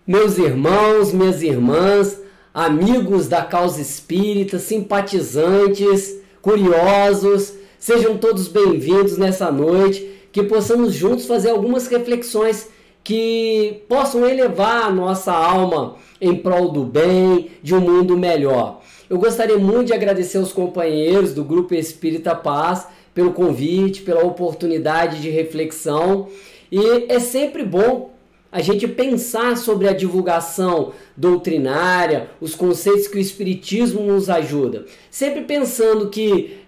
Meus irmãos, minhas irmãs, amigos da causa espírita, simpatizantes, curiosos, sejam todos bem-vindos nessa noite, que possamos juntos fazer algumas reflexões que possam elevar a nossa alma em prol do bem, de um mundo melhor. Eu gostaria muito de agradecer aos companheiros do Grupo Espírita Paz pelo convite, pela oportunidade de reflexão, e é sempre bom a gente pensar sobre a divulgação doutrinária, os conceitos que o Espiritismo nos ajuda. Sempre pensando que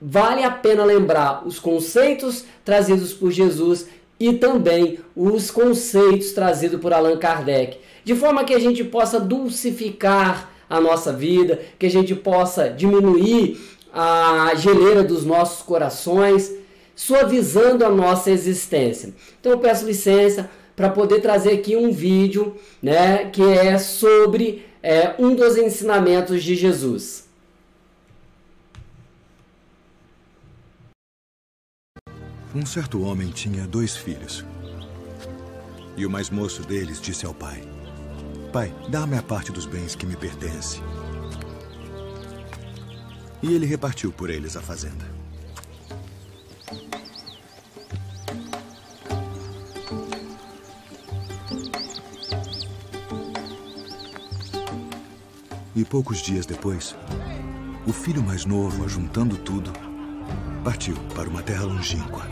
vale a pena lembrar os conceitos trazidos por Jesus e também os conceitos trazidos por Allan Kardec, de forma que a gente possa dulcificar a nossa vida, que a gente possa diminuir a geleira dos nossos corações, suavizando a nossa existência. Então eu peço licença para poder trazer aqui um vídeo, né, que é sobre um dos ensinamentos de Jesus. Um certo homem tinha 2 filhos. E o mais moço deles disse ao pai: "Pai, dá-me a parte dos bens que me pertence." E ele repartiu por eles a fazenda. E poucos dias depois, o filho mais novo, ajuntando tudo, partiu para uma terra longínqua.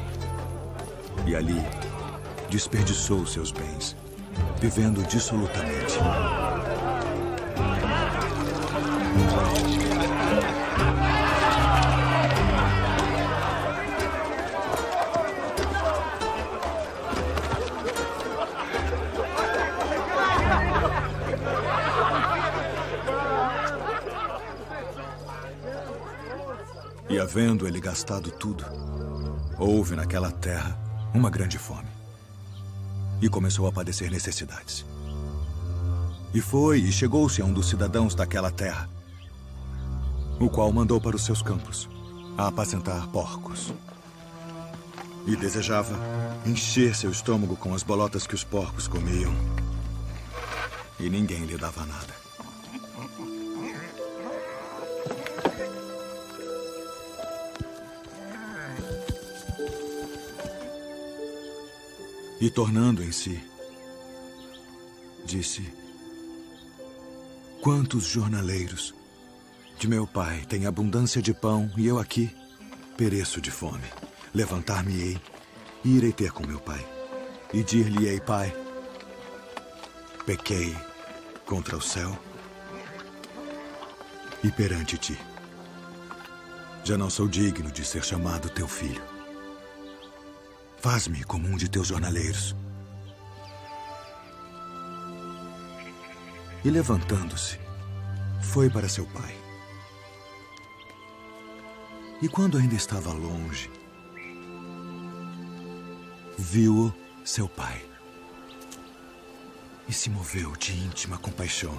E ali desperdiçou seus bens, vivendo dissolutamente. E havendo ele gastado tudo, houve naquela terra uma grande fome. E começou a padecer necessidades. E foi e chegou-se a um dos cidadãos daquela terra, o qual mandou para os seus campos a apacentar porcos. E desejava encher seu estômago com as bolotas que os porcos comiam. E ninguém lhe dava nada. E tornando em si, disse: "Quantos jornaleiros de meu pai têm abundância de pão e eu aqui pereço de fome. Levantar-me-ei e irei ter com meu pai e dir-lhe-ei: Pai, pequei contra o céu e perante ti. Já não sou digno de ser chamado teu filho. Faz-me como um de teus jornaleiros." E levantando-se, foi para seu pai. E quando ainda estava longe, viu-o seu pai. E se moveu de íntima compaixão.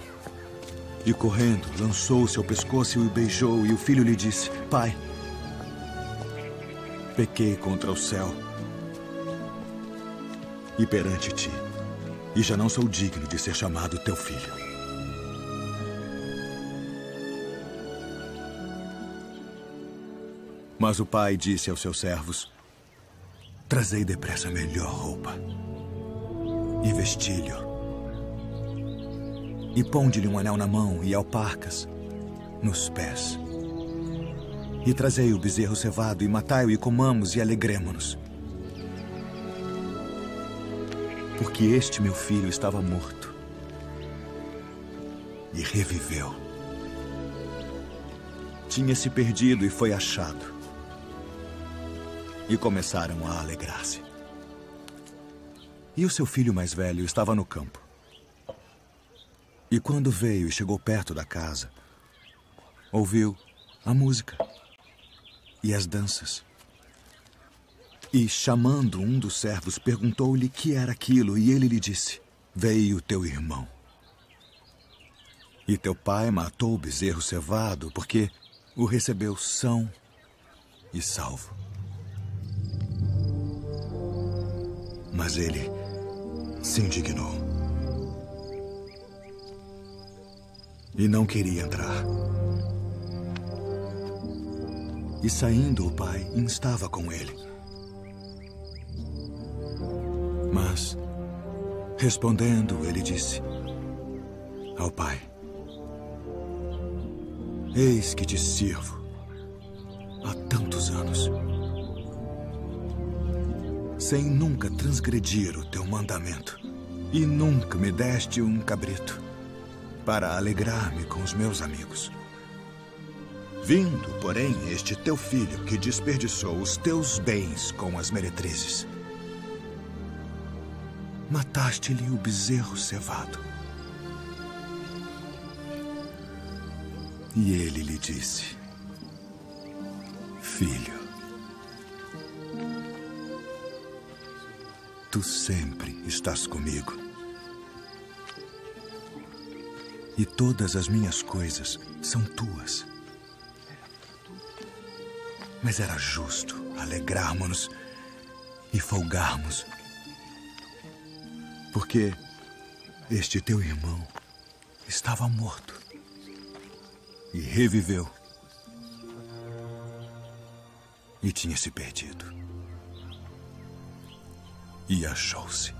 E correndo, lançou-se ao pescoço e o beijou, e o filho lhe disse: "Pai, pequei contra o céu e perante ti, e já não sou digno de ser chamado teu filho." Mas o pai disse aos seus servos: "Trazei depressa a melhor roupa, e vesti-lhe, e ponde-lhe um anel na mão e alparcas nos pés. E trazei o bezerro cevado, e matai-o, e comamos, e alegremo-nos. Porque este meu filho estava morto e reviveu. Tinha se perdido e foi achado." E começaram a alegrar-se. E o seu filho mais velho estava no campo. E quando veio e chegou perto da casa, ouviu a música e as danças. E, chamando um dos servos, perguntou-lhe que era aquilo, e ele lhe disse: "Veio teu irmão. E teu pai matou o bezerro cevado, porque o recebeu são e salvo." Mas ele se indignou e não queria entrar. E saindo, o pai instava com ele. Mas, respondendo, ele disse ao pai: eis que te sirvo há tantos anos, sem nunca transgredir o teu mandamento, e nunca me deste um cabrito para alegrar-me com os meus amigos. Vindo, porém, este teu filho que desperdiçou os teus bens com as meretrizes, mataste-lhe o bezerro cevado. E ele lhe disse: filho, tu sempre estás comigo, e todas as minhas coisas são tuas. Mas era justo alegrarmos-nos e folgarmos, porque este teu irmão estava morto e reviveu, e tinha se perdido e achou-se.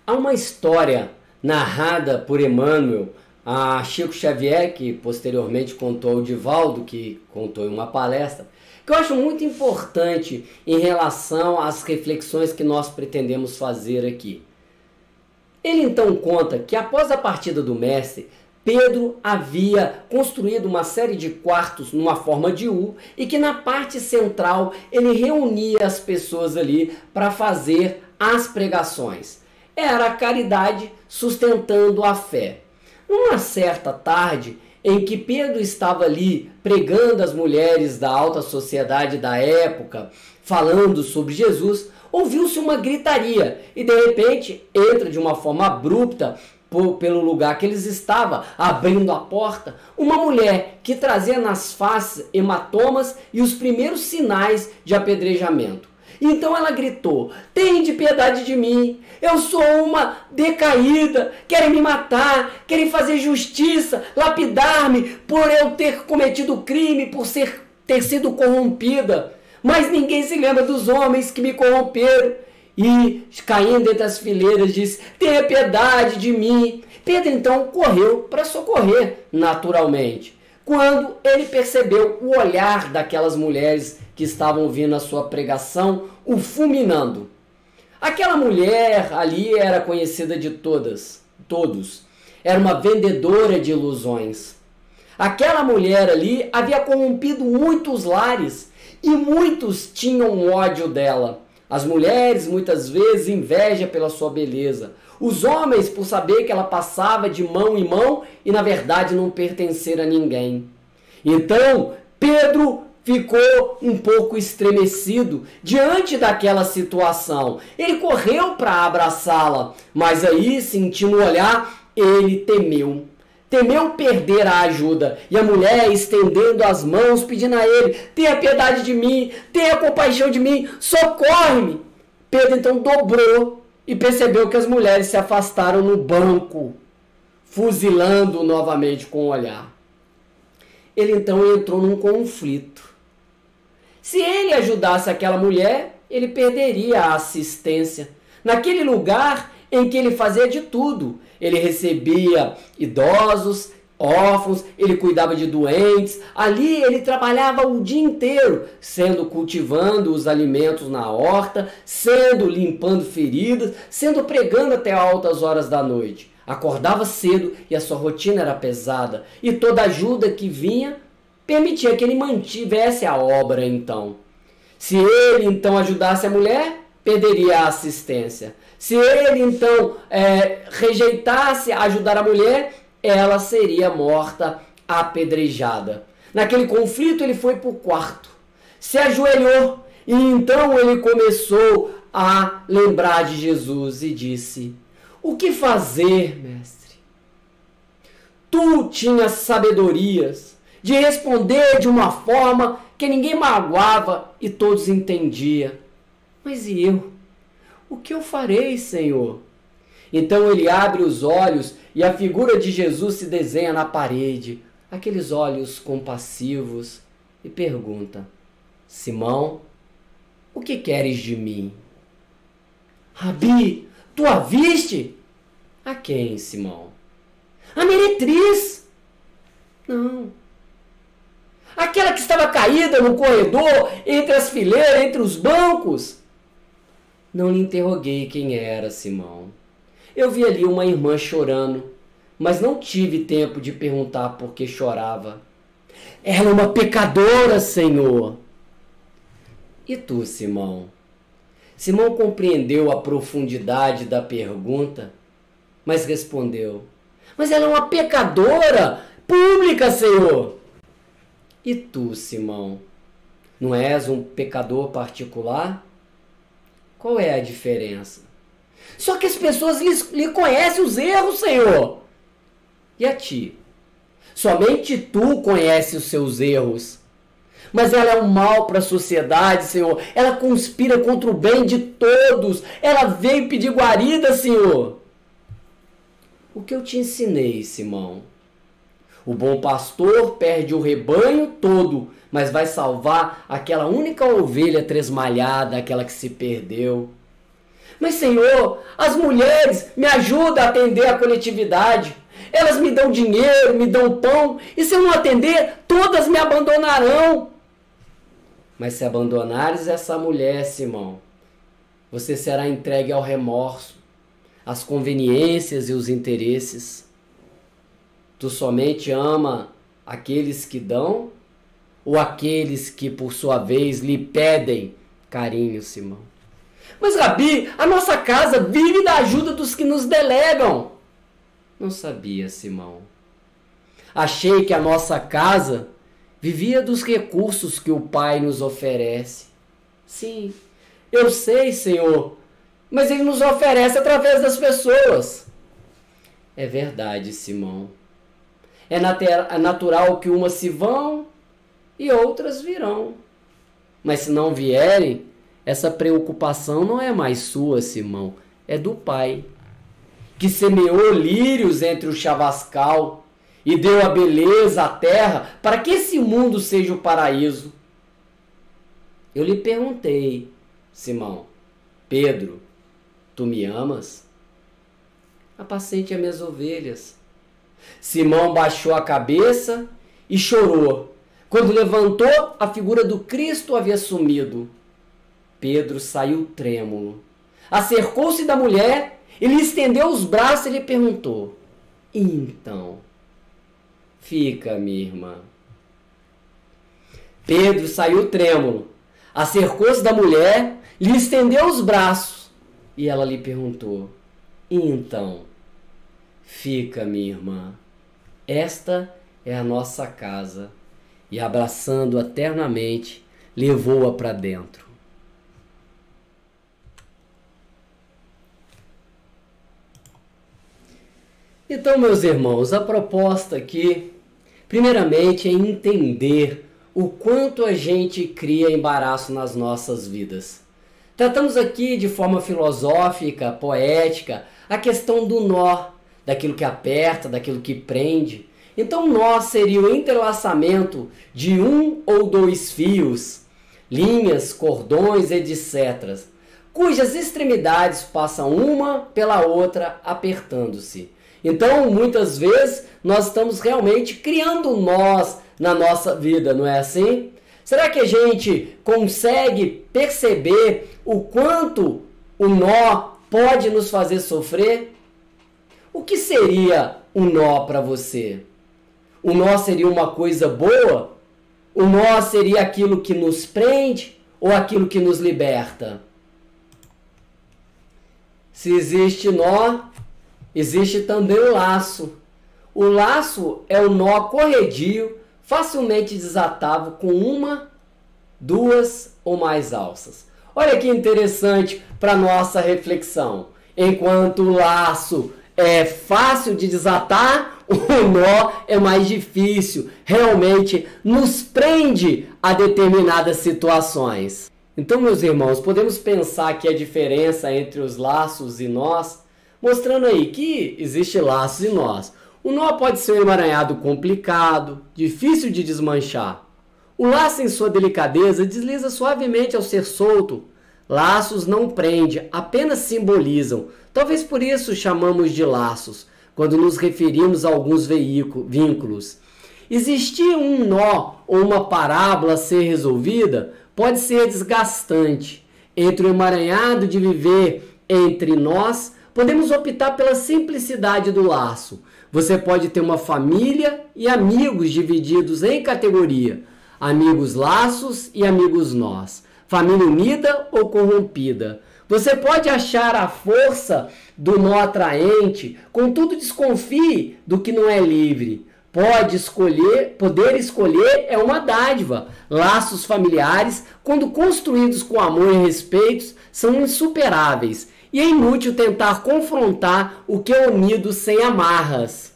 Há uma história narrada por Emmanuel a Chico Xavier, que posteriormente contou ao Divaldo, que contou em uma palestra, que eu acho muito importante em relação às reflexões que nós pretendemos fazer aqui. Ele então conta que após a partida do mestre, Pedro havia construído uma série de quartos numa forma de U e que na parte central ele reunia as pessoas ali para fazer as pregações. Era a caridade sustentando a fé. Numa certa tarde, em que Pedro estava ali pregando às mulheres da alta sociedade da época, falando sobre Jesus, ouviu-se uma gritaria e de repente entra de uma forma abrupta pelo lugar que eles estavam, abrindo a porta, uma mulher que trazia nas faces hematomas e os primeiros sinais de apedrejamento. Então ela gritou: "Tende piedade de mim, eu sou uma decaída, querem me matar, querem fazer justiça, lapidar-me por eu ter cometido crime, por ter sido corrompida. Mas ninguém se lembra dos homens que me corromperam." E, caindo entre as fileiras, disse: "Tenha piedade de mim." Pedro então correu para socorrer, naturalmente, quando ele percebeu o olhar daquelas mulheres que estavam ouvindo a sua pregação, o fulminando. Aquela mulher ali era conhecida de todos. Era uma vendedora de ilusões. Aquela mulher ali havia corrompido muitos lares e muitos tinham ódio dela. As mulheres, muitas vezes, inveja pela sua beleza. Os homens, por saber que ela passava de mão em mão e, na verdade, não pertencer a ninguém. Então, Pedro ficou um pouco estremecido diante daquela situação. Ele correu para abraçá-la, mas aí, sentindo o olhar, ele temeu. Temeu perder a ajuda. E a mulher, estendendo as mãos, pedindo a ele: "Tenha piedade de mim, tenha compaixão de mim, socorre-me." Pedro então dobrou e percebeu que as mulheres se afastaram no banco, fuzilando novamente com o olhar. Ele então entrou num conflito. Se ele ajudasse aquela mulher, ele perderia a assistência. Naquele lugar em que ele fazia de tudo. Ele recebia idosos, órfãos, ele cuidava de doentes. Ali ele trabalhava o dia inteiro, sendo cultivando os alimentos na horta, sendo limpando feridas, sendo pregando até altas horas da noite. Acordava cedo e a sua rotina era pesada. E toda ajuda que vinha permitia que ele mantivesse a obra então. Se ele então ajudasse a mulher, perderia a assistência. Se ele então rejeitasse ajudar a mulher, ela seria morta apedrejada. Naquele conflito ele foi para o quarto, se ajoelhou e então ele começou a lembrar de Jesus e disse: "O que fazer, mestre? Tu tinhas sabedorias de responder de uma forma que ninguém magoava e todos entendiam. Mas e eu? O que eu farei, Senhor?" Então ele abre os olhos e a figura de Jesus se desenha na parede, aqueles olhos compassivos, e pergunta: Simão, o que queres de mim? Rabi, tu a viste? A quem, Simão? A meretriz. Não. Aquela que estava caída no corredor, entre as fileiras, entre os bancos. Não lhe interroguei quem era, Simão. Eu vi ali uma irmã chorando, mas não tive tempo de perguntar por que chorava. Ela é uma pecadora, Senhor. E tu, Simão? Simão compreendeu a profundidade da pergunta, mas respondeu: mas ela é uma pecadora pública, Senhor. E tu, Simão? Não és um pecador particular? Qual é a diferença? Só que as pessoas lhe conhecem os erros, Senhor. E a ti? Somente tu conheces os seus erros. Mas ela é um mal para a sociedade, Senhor. Ela conspira contra o bem de todos. Ela veio pedir guarida, Senhor. O que eu te ensinei, Simão? O bom pastor perde o rebanho todo, mas vai salvar aquela única ovelha tresmalhada, aquela que se perdeu. Mas, Senhor, as mulheres me ajudam a atender a coletividade. Elas me dão dinheiro, me dão pão, e se eu não atender, todas me abandonarão. Mas se abandonares essa mulher, Simão, você será entregue ao remorso, às conveniências e os interesses. Tu somente ama aqueles que dão ou aqueles que, por sua vez, lhe pedem carinho, Simão? Mas, Rabi, a nossa casa vive da ajuda dos que nos delegam. Não sabia, Simão. Achei que a nossa casa vivia dos recursos que o Pai nos oferece. Sim, eu sei, Senhor, mas Ele nos oferece através das pessoas. É verdade, Simão. É natural que umas se vão e outras virão. Mas se não vierem, essa preocupação não é mais sua, Simão, é do Pai, que semeou lírios entre o chavascal e deu a beleza à terra para que esse mundo seja o paraíso. Eu lhe perguntei, Simão: Pedro, tu me amas? Apacente as minhas ovelhas. Simão baixou a cabeça e chorou. Quando levantou, a figura do Cristo havia sumido. Pedro saiu trêmulo. Acercou-se da mulher e lhe estendeu os braços e lhe perguntou: então, fica, minha irmã. Pedro saiu trêmulo. Acercou-se da mulher, lhe estendeu os braços e ela lhe perguntou: então, fica, minha irmã. Esta é a nossa casa. E abraçando-a ternamente, levou-a para dentro. Então, meus irmãos, a proposta aqui, primeiramente, é entender o quanto a gente cria embaraço nas nossas vidas. Tratamos aqui de forma filosófica, poética, a questão do nó, daquilo que aperta, daquilo que prende. Então, nó seria o entrelaçamento de um ou dois fios, linhas, cordões, etc., cujas extremidades passam uma pela outra apertando-se. Então, muitas vezes, nós estamos realmente criando nós na nossa vida, não é assim? Será que a gente consegue perceber o quanto o nó pode nos fazer sofrer? O que seria um nó para você? O nó seria uma coisa boa? O nó seria aquilo que nos prende ou aquilo que nos liberta? Se existe nó, existe também o laço. O laço é o nó corredio, facilmente desatável com uma, duas ou mais alças. Olha que interessante para nossa reflexão. Enquanto o laço é fácil de desatar, o nó é mais difícil. Realmente nos prende a determinadas situações. Então, meus irmãos, podemos pensar que a diferença entre os laços e nós mostrando aí que existe laços em nós. O nó pode ser um emaranhado complicado, difícil de desmanchar. O laço, em sua delicadeza, desliza suavemente ao ser solto. Laços não prendem, apenas simbolizam. Talvez por isso chamamos de laços, quando nos referimos a alguns vínculos. Existir um nó ou uma parábola a ser resolvida pode ser desgastante. Entre o emaranhado de viver entre nós, podemos optar pela simplicidade do laço. Você pode ter uma família e amigos divididos em categoria. Amigos laços e amigos nós. Família unida ou corrompida. Você pode achar a força do nó atraente, contudo desconfie do que não é livre. Poder escolher é uma dádiva. Laços familiares, quando construídos com amor e respeito, são insuperáveis. E é inútil tentar confrontar o que é unido sem amarras.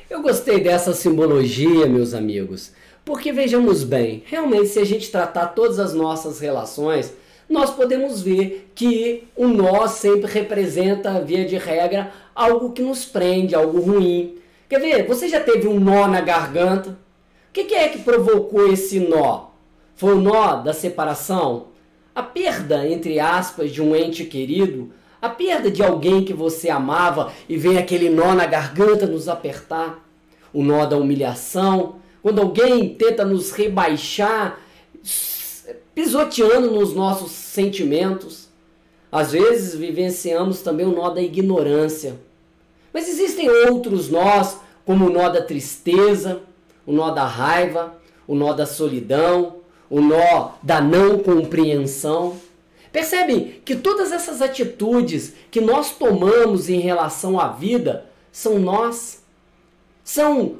Eu gostei dessa simbologia, meus amigos, porque vejamos bem, realmente se a gente tratar todas as nossas relações, nós podemos ver que o nó sempre representa, via de regra, algo que nos prende, algo ruim. Quer ver? Você já teve um nó na garganta? O que é que provocou esse nó? Foi o nó da separação? A perda, entre aspas, de um ente querido? A perda de alguém que você amava e vem aquele nó na garganta nos apertar? O nó da humilhação? Quando alguém tenta nos rebaixar, pisoteando nos nossos sentimentos. Às vezes vivenciamos também o nó da ignorância. Mas existem outros nós, como o nó da tristeza, o nó da raiva, o nó da solidão, o nó da não compreensão. Percebem que todas essas atitudes que nós tomamos em relação à vida são nós. São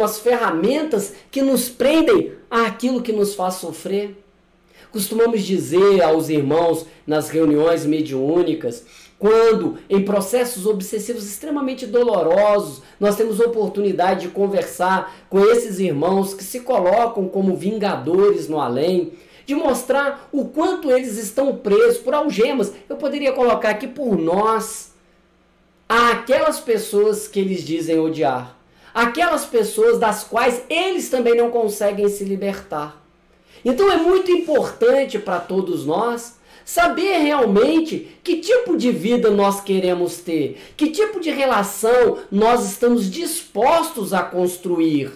as ferramentas que nos prendem àquilo que nos faz sofrer. Costumamos dizer aos irmãos nas reuniões mediúnicas, quando em processos obsessivos extremamente dolorosos, nós temos oportunidade de conversar com esses irmãos que se colocam como vingadores no além, de mostrar o quanto eles estão presos por algemas. Eu poderia colocar aqui por nós, aquelas pessoas que eles dizem odiar, aquelas pessoas das quais eles também não conseguem se libertar. Então é muito importante para todos nós saber realmente que tipo de vida nós queremos ter, que tipo de relação nós estamos dispostos a construir,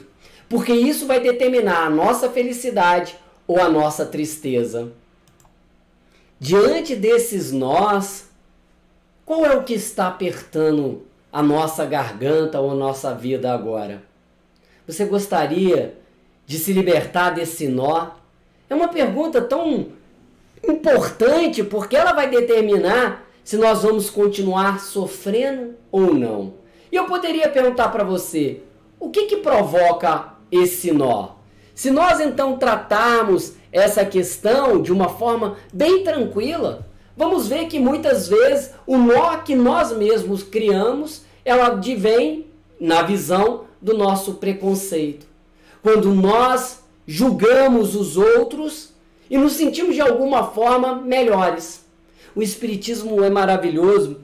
porque isso vai determinar a nossa felicidade ou a nossa tristeza. Diante desses nós, qual é o que está apertando a nossa garganta ou a nossa vida agora? Você gostaria de se libertar desse nó? É uma pergunta tão importante porque ela vai determinar se nós vamos continuar sofrendo ou não. E eu poderia perguntar para você, o que provoca esse nó? Se nós então tratarmos essa questão de uma forma bem tranquila, vamos ver que muitas vezes o nó que nós mesmos criamos, ela advém na visão do nosso preconceito. Quando nós julgamos os outros e nos sentimos de alguma forma melhores. O Espiritismo é maravilhoso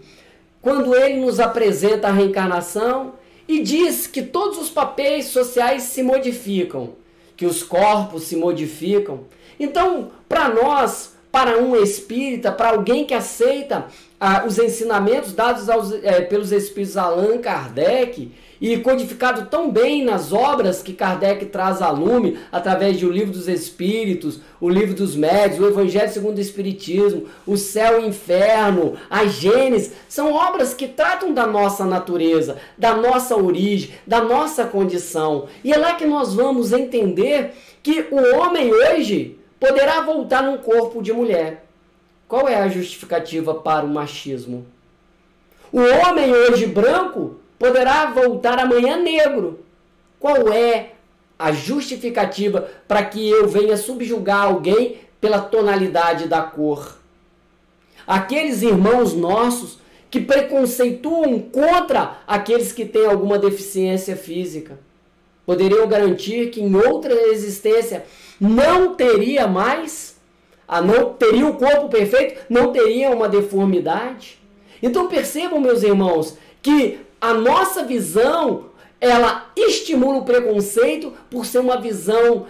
quando ele nos apresenta a reencarnação e diz que todos os papéis sociais se modificam, que os corpos se modificam. Então, para nós, para um espírita, para alguém que aceita os ensinamentos dados pelos espíritos Allan Kardec e codificado tão bem nas obras que Kardec traz a lume através do Livro dos Espíritos, o Livro dos Médiuns, o Evangelho segundo o Espiritismo, o Céu e o Inferno, a Gênesis, são obras que tratam da nossa natureza, da nossa origem, da nossa condição. E é lá que nós vamos entender que o homem hoje poderá voltar num corpo de mulher. Qual é a justificativa para o machismo? O homem hoje branco poderá voltar amanhã negro. Qual é a justificativa para que eu venha subjugar alguém pela tonalidade da cor? Aqueles irmãos nossos que preconceituam contra aqueles que têm alguma deficiência física, poderiam garantir que em outra existência não teria mais não teria o corpo perfeito, não teria uma deformidade. Então percebam, meus irmãos, que a nossa visão, ela estimula o preconceito por ser uma visão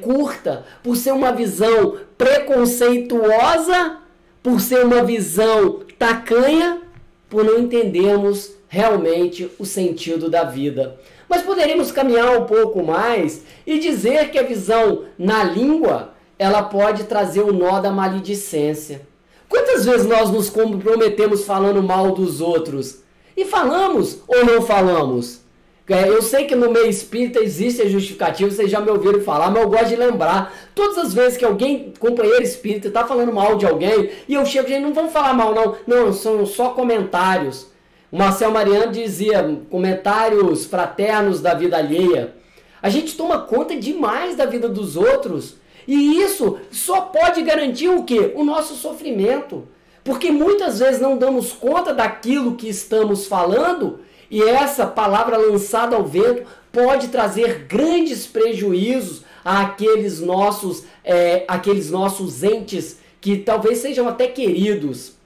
curta, por ser uma visão preconceituosa, por ser uma visão tacanha, por não entendermos realmente o sentido da vida. Mas poderíamos caminhar um pouco mais e dizer que a visão na língua, ela pode trazer o nó da maledicência. Quantas vezes nós nos comprometemos falando mal dos outros? E falamos ou não falamos? Eu sei que no meio espírita existe a justificativa, vocês já me ouviram falar, mas eu gosto de lembrar. Todas as vezes que alguém, companheiro espírita, está falando mal de alguém, e eu chego, gente, não vamos falar mal não. Não, são só comentários. O Marcel Mariano dizia, comentários fraternos da vida alheia. A gente toma conta demais da vida dos outros. E isso só pode garantir o quê? O nosso sofrimento. Porque muitas vezes não damos conta daquilo que estamos falando, e essa palavra lançada ao vento pode trazer grandes prejuízos àqueles nossos entes que talvez sejam até queridos.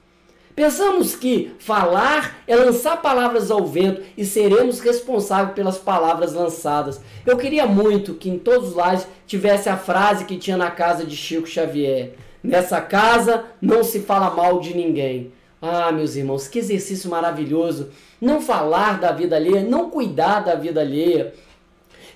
Pensamos que falar é lançar palavras ao vento e seremos responsáveis pelas palavras lançadas. Eu queria muito que em todos os lares tivesse a frase que tinha na casa de Chico Xavier. Nessa casa não se fala mal de ninguém. Ah, meus irmãos, que exercício maravilhoso. Não falar da vida alheia, não cuidar da vida alheia.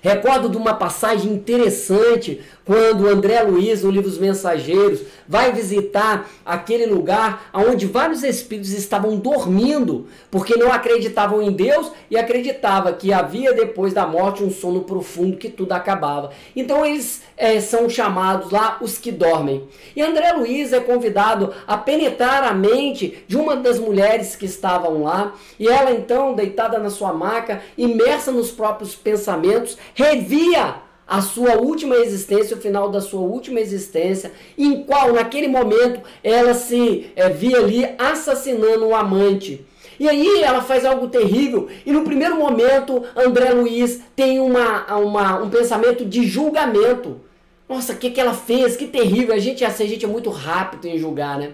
Recordo de uma passagem interessante quando André Luiz, no livro Os Mensageiros, vai visitar aquele lugar onde vários espíritos estavam dormindo, porque não acreditavam em Deus e acreditavam que havia depois da morte um sono profundo, que tudo acabava. Então eles são chamados lá os que dormem. E André Luiz é convidado a penetrar a mente de uma das mulheres que estavam lá, e ela então, deitada na sua maca, imersa nos próprios pensamentos, revia a sua última existência, o final da sua última existência, em qual naquele momento ela se via ali assassinando o amante. E aí ela faz algo terrível, e no primeiro momento André Luiz tem um pensamento de julgamento. Nossa, o que ela fez? Que terrível! A gente é muito rápido em julgar, né?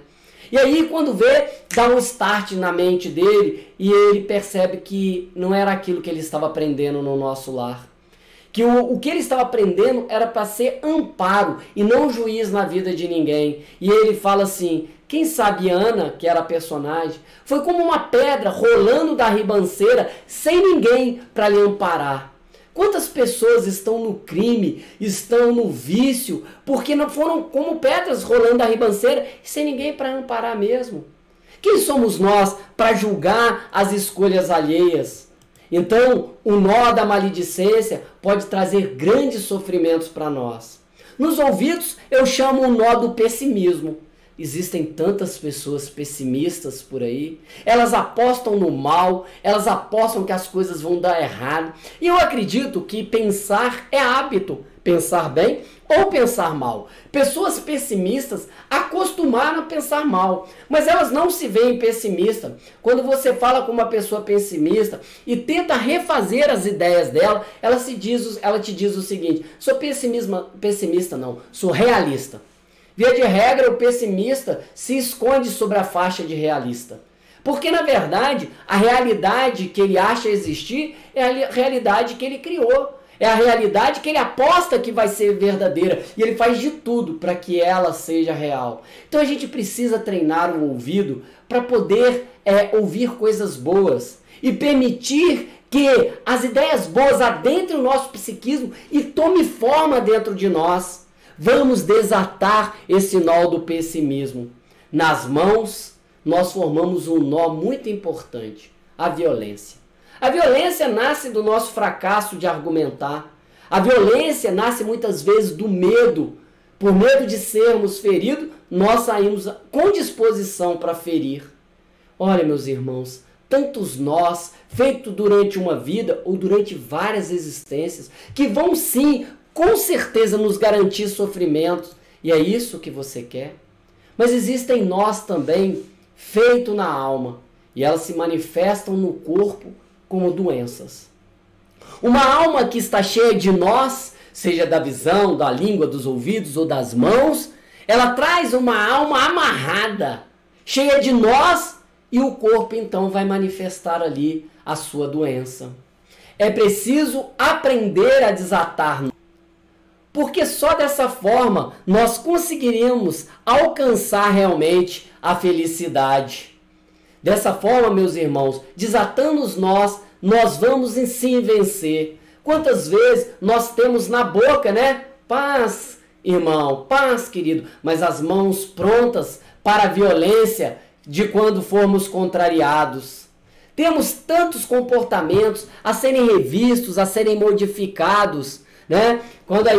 E aí quando vê, dá um start na mente dele, e ele percebe que não era aquilo que ele estava aprendendo no nosso lar. Que o que ele estava aprendendo era para ser amparo e não juiz na vida de ninguém. E ele fala assim, quem sabe Ana, que era a personagem, foi como uma pedra rolando da ribanceira sem ninguém para lhe amparar. Quantas pessoas estão no crime, estão no vício, porque não foram como pedras rolando da ribanceira sem ninguém para amparar mesmo? Quem somos nós para julgar as escolhas alheias? Então, o nó da maledicência pode trazer grandes sofrimentos para nós. Nos ouvidos, eu chamo o nó do pessimismo. Existem tantas pessoas pessimistas por aí. Elas apostam no mal, elas apostam que as coisas vão dar errado. E eu acredito que pensar é hábito. Pensar bem ou pensar mal. Pessoas pessimistas acostumaram a pensar mal, mas elas não se veem pessimistas. Quando você fala com uma pessoa pessimista e tenta refazer as ideias dela, ela te diz o seguinte, sou pessimista não, sou realista. Via de regra, o pessimista se esconde sobre a faixa de realista. Porque, na verdade, a realidade que ele acha existir é a realidade que ele criou. É a realidade que ele aposta que vai ser verdadeira. E ele faz de tudo para que ela seja real. Então a gente precisa treinar o ouvido para poder ouvir coisas boas. E permitir que as ideias boas adentrem o nosso psiquismo e tome forma dentro de nós. Vamos desatar esse nó do pessimismo. Nas mãos, nós formamos um nó muito importante. A violência. A violência nasce do nosso fracasso de argumentar. A violência nasce muitas vezes do medo. Por medo de sermos feridos, nós saímos com disposição para ferir. Olha, meus irmãos, tantos nós, feitos durante uma vida ou durante várias existências, que vão sim, com certeza, nos garantir sofrimentos. E é isso que você quer? Mas existem nós também, feitos na alma, e elas se manifestam no corpo como doenças. Uma alma que está cheia de nós, seja da visão, da língua, dos ouvidos ou das mãos, Ela traz uma alma amarrada, cheia de nós, e o corpo então vai manifestar ali a sua doença. É preciso aprender a desatar, porque só dessa forma nós conseguiremos alcançar realmente a felicidade. Dessa forma, meus irmãos, desatando nós vamos sim vencer. Quantas vezes nós temos na boca, né? Paz, irmão, paz, querido, mas as mãos prontas para a violência de quando formos contrariados. Temos tantos comportamentos a serem revistos, a serem modificados, né? Quando aí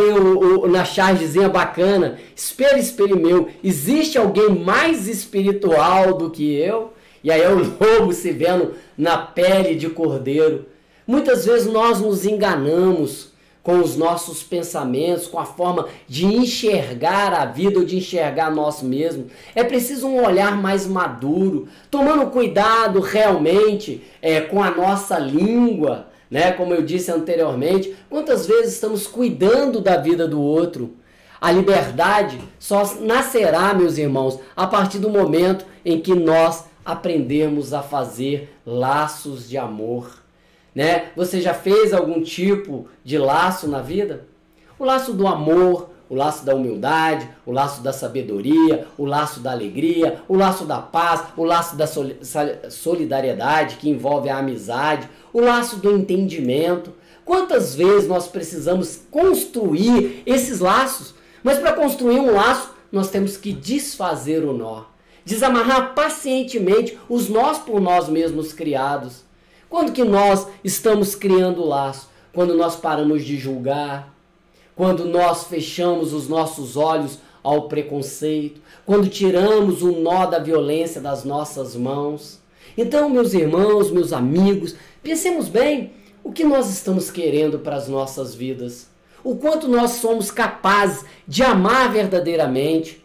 na chargezinha bacana, espelho, espelho meu, existe alguém mais espiritual do que eu? E aí é o lobo se vendo na pele de cordeiro. Muitas vezes nós nos enganamos com os nossos pensamentos, com a forma de enxergar a vida ou de enxergar nós mesmos. É preciso um olhar mais maduro, tomando cuidado realmente com a nossa língua, né? Como eu disse anteriormente, quantas vezes estamos cuidando da vida do outro? A liberdade só nascerá, meus irmãos, a partir do momento em que nós aprendermos a fazer laços de amor, né? Você já fez algum tipo de laço na vida? O laço do amor, o laço da humildade, o laço da sabedoria, o laço da alegria, o laço da paz, o laço da solidariedade, que envolve a amizade, o laço do entendimento. Quantas vezes nós precisamos construir esses laços? Mas para construir um laço, nós temos que desfazer o nó. Desamarrar pacientemente os nós por nós mesmos criados. Quando que nós estamos criando o laço? Quando nós paramos de julgar, quando nós fechamos os nossos olhos ao preconceito, quando tiramos o nó da violência das nossas mãos. Então, meus irmãos, meus amigos, pensemos bem o que nós estamos querendo para as nossas vidas. O quanto nós somos capazes de amar verdadeiramente.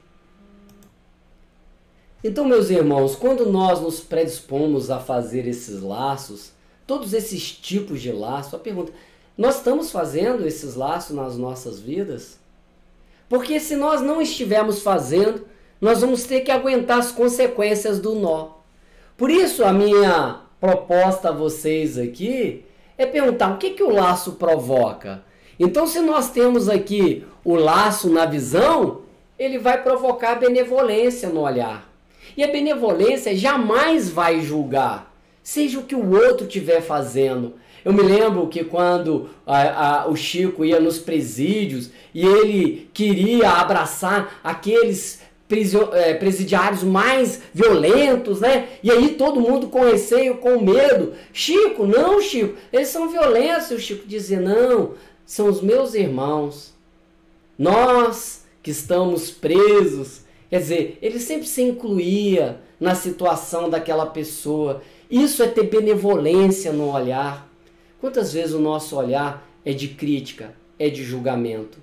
Então, meus irmãos, quando nós nos predispomos a fazer esses laços, todos esses tipos de laço, a pergunta, nós estamos fazendo esses laços nas nossas vidas? Porque se nós não estivermos fazendo, nós vamos ter que aguentar as consequências do nó. Por isso, a minha proposta a vocês aqui é perguntar o que o laço provoca. Então, se nós temos aqui o laço na visão, ele vai provocar benevolência no olhar. E a benevolência jamais vai julgar, seja o que o outro estiver fazendo. Eu me lembro que quando o Chico ia nos presídios e ele queria abraçar aqueles presidiários mais violentos, né? E aí todo mundo com receio, com medo. Chico, não, Chico, eles são violentos. E o Chico dizia, não, são os meus irmãos. Nós que estamos presos. Quer dizer, ele sempre se incluía na situação daquela pessoa. Isso é ter benevolência no olhar. Quantas vezes o nosso olhar é de crítica, é de julgamento?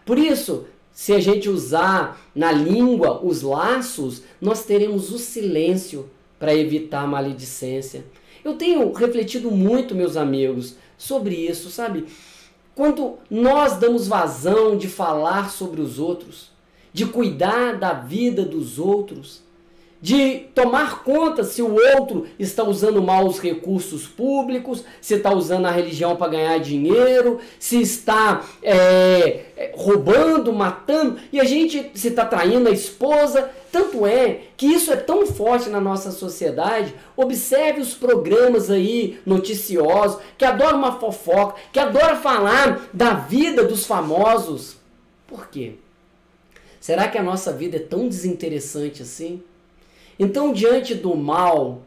Por isso, se a gente usar na língua os laços, nós teremos o silêncio para evitar a maledicência. Eu tenho refletido muito, meus amigos, sobre isso, sabe? Quando nós damos vazão de falar sobre os outros, de cuidar da vida dos outros, de tomar conta se o outro está usando mal os recursos públicos, se está usando a religião para ganhar dinheiro, se está roubando, matando, e a gente se está traindo a esposa. Tanto é que isso é tão forte na nossa sociedade. Observe os programas aí noticiosos, que adoram uma fofoca, que adoram falar da vida dos famosos. Por quê? Será que a nossa vida é tão desinteressante assim? Então, diante do mal,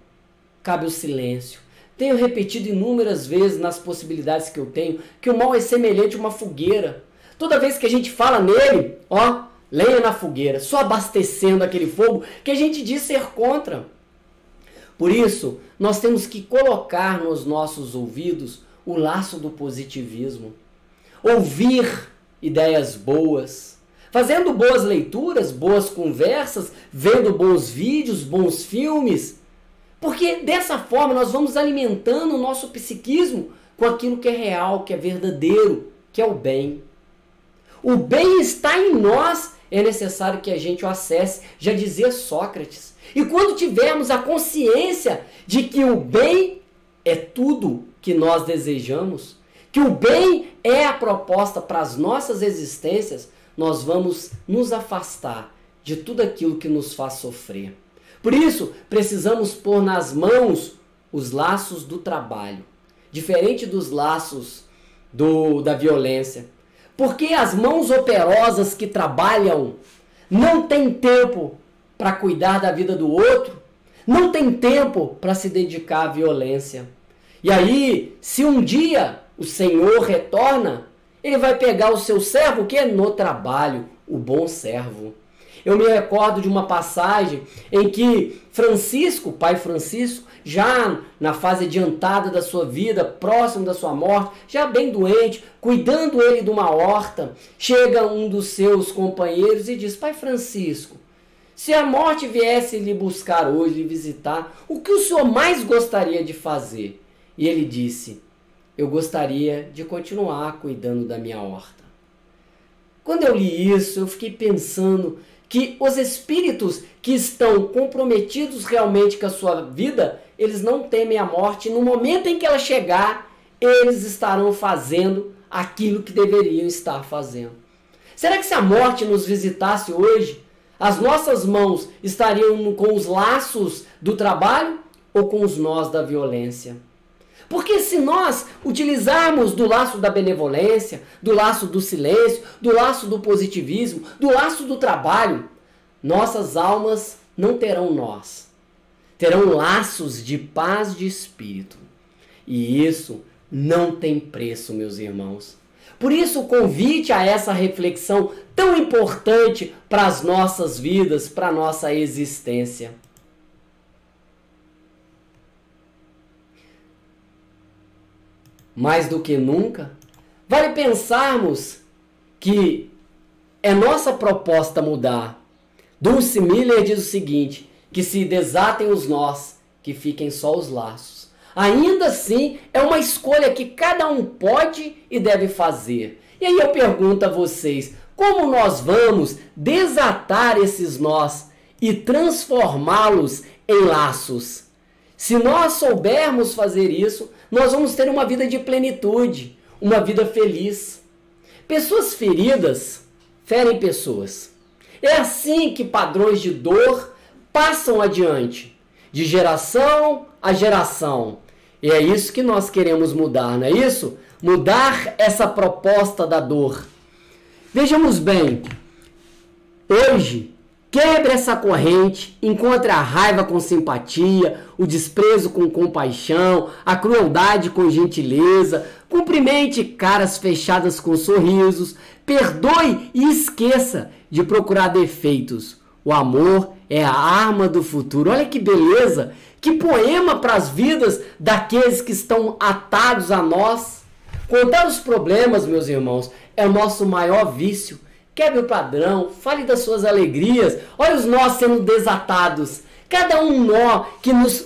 cabe o silêncio. Tenho repetido inúmeras vezes nas possibilidades que eu tenho, que o mal é semelhante a uma fogueira. Toda vez que a gente fala nele, ó, lenha na fogueira, só abastecendo aquele fogo que a gente diz ser contra. Por isso, nós temos que colocar nos nossos ouvidos o laço do positivismo. Ouvir ideias boas. Fazendo boas leituras, boas conversas, vendo bons vídeos, bons filmes. Porque dessa forma nós vamos alimentando o nosso psiquismo com aquilo que é real, que é verdadeiro, que é o bem. O bem está em nós é necessário que a gente o acesse, já dizia Sócrates. E quando tivermos a consciência de que o bem é tudo que nós desejamos, que o bem é a proposta para as nossas existências, nós vamos nos afastar de tudo aquilo que nos faz sofrer. Por isso, precisamos pôr nas mãos os laços do trabalho, diferente dos laços da violência. Porque as mãos operosas que trabalham não têm tempo para cuidar da vida do outro, não tem tempo para se dedicar à violência. E aí, se um dia o Senhor retorna, ele vai pegar o seu servo, que é no trabalho, o bom servo. Eu me recordo de uma passagem em que Francisco, pai Francisco, já na fase adiantada da sua vida, próximo da sua morte, já bem doente, cuidando ele de uma horta, chega um dos seus companheiros e diz: Pai Francisco, se a morte viesse lhe buscar hoje, lhe visitar, o que o senhor mais gostaria de fazer? E ele disse: eu gostaria de continuar cuidando da minha horta. Quando eu li isso, eu fiquei pensando que os espíritos que estão comprometidos realmente com a sua vida, eles não temem a morte. No momento em que ela chegar, eles estarão fazendo aquilo que deveriam estar fazendo. Será que se a morte nos visitasse hoje, as nossas mãos estariam com os laços do trabalho ou com os nós da violência? Porque se nós utilizarmos do laço da benevolência, do laço do silêncio, do laço do positivismo, do laço do trabalho, nossas almas não terão nós. Terão laços de paz de espírito. E isso não tem preço, meus irmãos. Por isso o convite a essa reflexão tão importante para as nossas vidas, para a nossa existência. Mais do que nunca, vale pensarmos que é nossa proposta mudar. Dulce Miller diz o seguinte, que se desatem os nós, que fiquem só os laços. Ainda assim, é uma escolha que cada um pode e deve fazer. E aí eu pergunto a vocês, como nós vamos desatar esses nós e transformá-los em laços? Se nós soubermos fazer isso, nós vamos ter uma vida de plenitude, uma vida feliz. Pessoas feridas ferem pessoas. É assim que padrões de dor passam adiante, de geração a geração. E é isso que nós queremos mudar, não é isso? Mudar essa proposta da dor. Vejamos bem, hoje, quebre essa corrente, encontre a raiva com simpatia, o desprezo com compaixão, a crueldade com gentileza, cumprimente caras fechadas com sorrisos, perdoe e esqueça de procurar defeitos. O amor é a arma do futuro. Olha que beleza, que poema para as vidas daqueles que estão atados a nós. Contar os problemas, meus irmãos, é o nosso maior vício. Quebre o padrão, fale das suas alegrias. Olha os nós sendo desatados. Cada um nó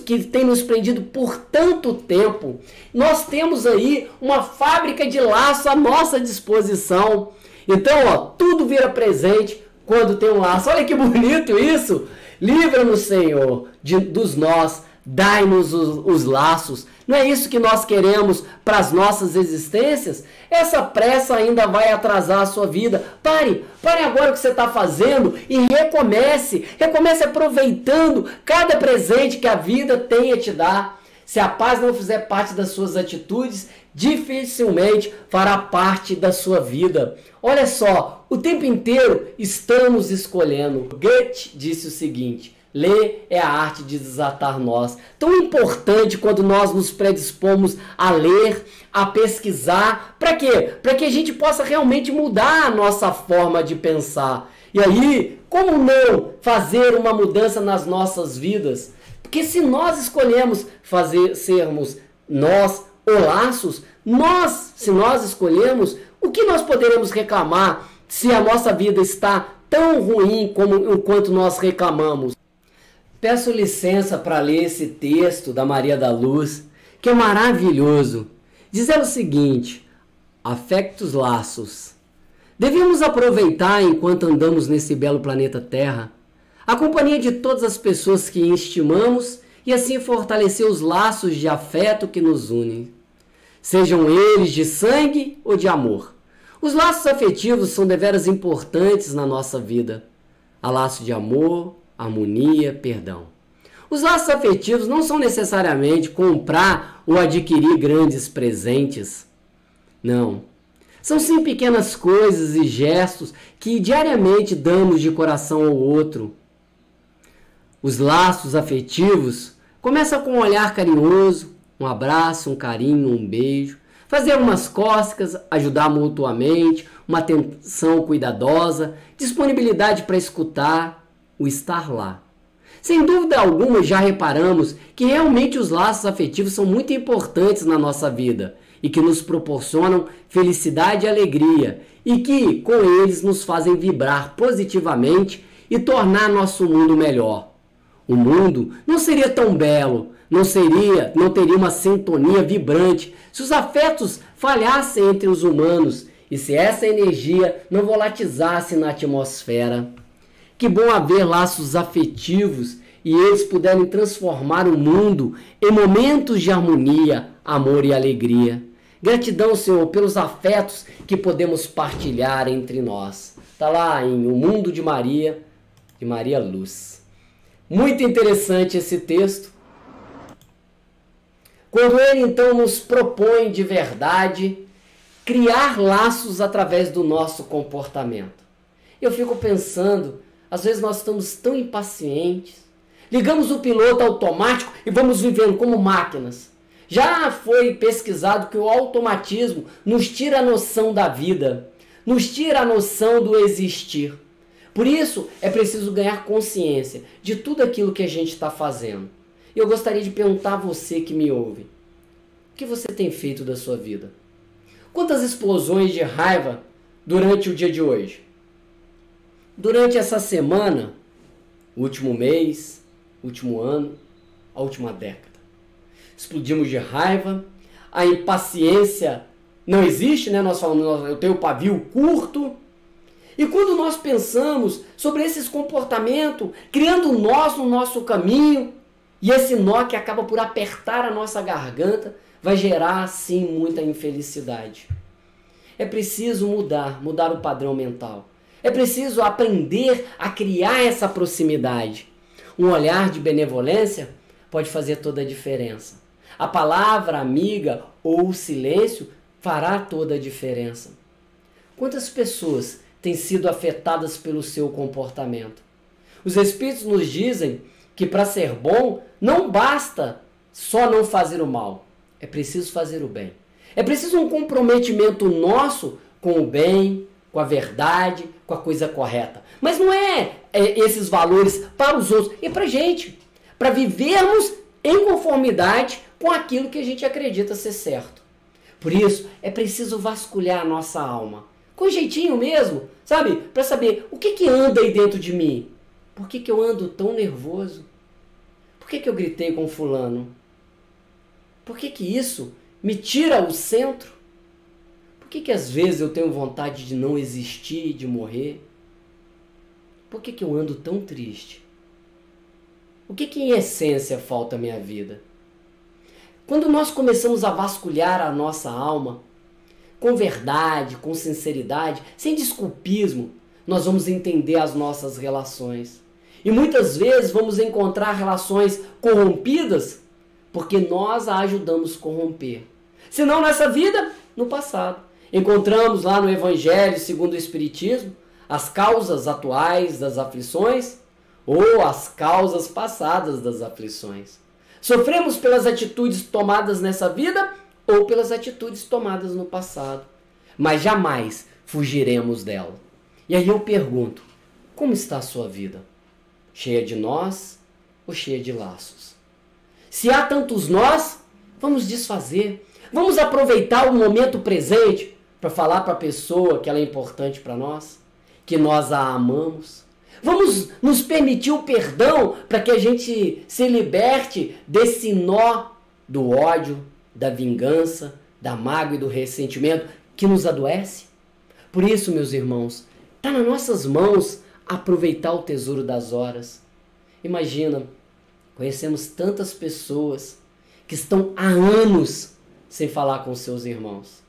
que tem nos prendido por tanto tempo. Nós temos aí uma fábrica de laço à nossa disposição. Então, ó, tudo vira presente quando tem um laço. Olha que bonito isso. Livra-nos, Senhor, dos nós. Dai-nos os laços. Não é isso que nós queremos para as nossas existências? Essa pressa ainda vai atrasar a sua vida. Pare agora o que você está fazendo e recomece. Recomece aproveitando cada presente que a vida tem a te dar. Se a paz não fizer parte das suas atitudes, dificilmente fará parte da sua vida. Olha só, o tempo inteiro estamos escolhendo. Goethe disse o seguinte: ler é a arte de desatar nós. Tão importante quando nós nos predispomos a ler, a pesquisar. Para quê? Para que a gente possa realmente mudar a nossa forma de pensar. E aí, como não fazer uma mudança nas nossas vidas? Porque se nós escolhemos sermos nós ou laços, se nós escolhemos, o que nós poderemos reclamar se a nossa vida está tão ruim como enquanto nós reclamamos? Peço licença para ler esse texto da Maria da Luz, que é maravilhoso. Diz ela o seguinte: afectos laços, Devemos aproveitar, enquanto andamos nesse belo planeta Terra, a companhia de todas as pessoas que estimamos e assim fortalecer os laços de afeto que nos unem, sejam eles de sangue ou de amor. Os laços afetivos são deveras importantes na nossa vida. Há laço de amor, harmonia, perdão. Os laços afetivos não são necessariamente comprar ou adquirir grandes presentes. Não. São sim pequenas coisas e gestos que diariamente damos de coração ao outro. Os laços afetivos começam com um olhar carinhoso, um abraço, um carinho, um beijo, fazer umas cócegas, ajudar mutuamente, uma atenção cuidadosa, disponibilidade para escutar, o estar lá. Sem dúvida alguma, já reparamos que realmente os laços afetivos são muito importantes na nossa vida e que nos proporcionam felicidade e alegria e que, com eles, nos fazem vibrar positivamente e tornar nosso mundo melhor. O mundo não seria tão belo, não teria uma sintonia vibrante se os afetos falhassem entre os humanos e se essa energia não volatizasse na atmosfera. Que bom haver laços afetivos e eles puderem transformar o mundo em momentos de harmonia, amor e alegria. Gratidão, Senhor, pelos afetos que podemos partilhar entre nós. Está lá em O Mundo de Maria Luz. Muito interessante esse texto. Quando ele então nos propõe de verdade criar laços através do nosso comportamento. Eu fico pensando, às vezes nós estamos tão impacientes, ligamos o piloto automático e vamos vivendo como máquinas. Já foi pesquisado que o automatismo nos tira a noção da vida, nos tira a noção do existir. Por isso, é preciso ganhar consciência de tudo aquilo que a gente está fazendo. E eu gostaria de perguntar a você que me ouve, o que você tem feito da sua vida? Quantas explosões de raiva durante o dia de hoje? Durante essa semana, último mês, último ano, a última década. Explodimos de raiva, a impaciência não existe, né? Nós falamos, eu tenho o pavio curto. E quando nós pensamos sobre esses comportamentos, criando nós no nosso caminho, e esse nó que acaba por apertar a nossa garganta, vai gerar, sim, muita infelicidade. É preciso mudar o padrão mental. É preciso aprender a criar essa proximidade. Um olhar de benevolência pode fazer toda a diferença. A palavra amiga ou o silêncio fará toda a diferença. Quantas pessoas têm sido afetadas pelo seu comportamento? Os Espíritos nos dizem que para ser bom não basta só não fazer o mal. É preciso fazer o bem. É preciso um comprometimento nosso com o bem, com a verdade, com a coisa correta. Mas não é esses valores para os outros, é para a gente. Para vivermos em conformidade com aquilo que a gente acredita ser certo. Por isso, é preciso vasculhar a nossa alma. Com jeitinho mesmo, sabe? Para saber o que anda aí dentro de mim. Por que eu ando tão nervoso? Por que eu gritei com fulano? Por que isso me tira o centro? Por que às vezes eu tenho vontade de não existir, de morrer? Por que eu ando tão triste? O que em essência falta à minha vida? Quando nós começamos a vasculhar a nossa alma, com verdade, com sinceridade, sem desculpismo, nós vamos entender as nossas relações. E muitas vezes vamos encontrar relações corrompidas porque nós a ajudamos a corromper. Se não nessa vida, no passado. Encontramos lá no Evangelho segundo o Espiritismo as causas atuais das aflições ou as causas passadas das aflições. Sofremos pelas atitudes tomadas nessa vida ou pelas atitudes tomadas no passado. Mas jamais fugiremos dela. E aí eu pergunto, como está a sua vida? Cheia de nós ou cheia de laços? Se há tantos nós, vamos desfazer. Vamos aproveitar o momento presente para falar para a pessoa que ela é importante para nós, que nós a amamos. Vamos nos permitir o perdão para que a gente se liberte desse nó do ódio, da vingança, da mágoa e do ressentimento que nos adoece. Por isso, meus irmãos, está nas nossas mãos aproveitar o tesouro das horas. Imagina, conhecemos tantas pessoas que estão há anos sem falar com seus irmãos.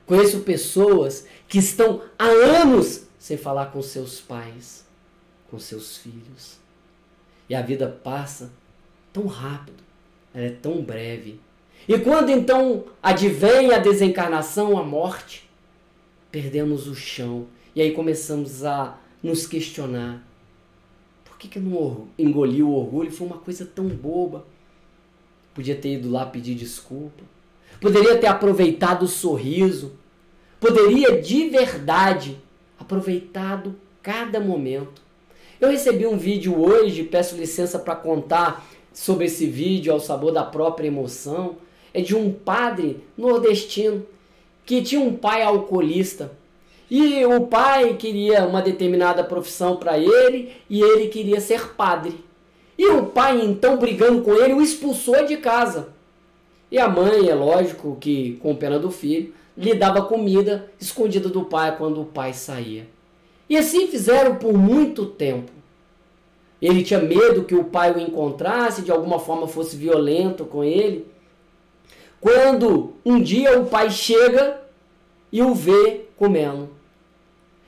Conheço pessoas que estão há anos sem falar com seus pais, com seus filhos. E a vida passa tão rápido, ela é tão breve. E quando então advém a desencarnação, a morte, perdemos o chão. E aí começamos a nos questionar. Por que eu não engoli o orgulho? Foi uma coisa tão boba. Podia ter ido lá pedir desculpa. Poderia ter aproveitado o sorriso. Poderia de verdade aproveitado cada momento. Eu recebi um vídeo hoje, peço licença para contar sobre esse vídeo ao sabor da própria emoção. É de um padre nordestino que tinha um pai alcoolista. E o pai queria uma determinada profissão para ele e ele queria ser padre. E o pai, então, brigando com ele, o expulsou de casa. E a mãe, é lógico que, com pena do filho, lhe dava comida escondida do pai quando o pai saía. E assim fizeram por muito tempo. Ele tinha medo que o pai o encontrasse, de alguma forma fosse violento com ele. Quando um dia o pai chega e o vê comendo.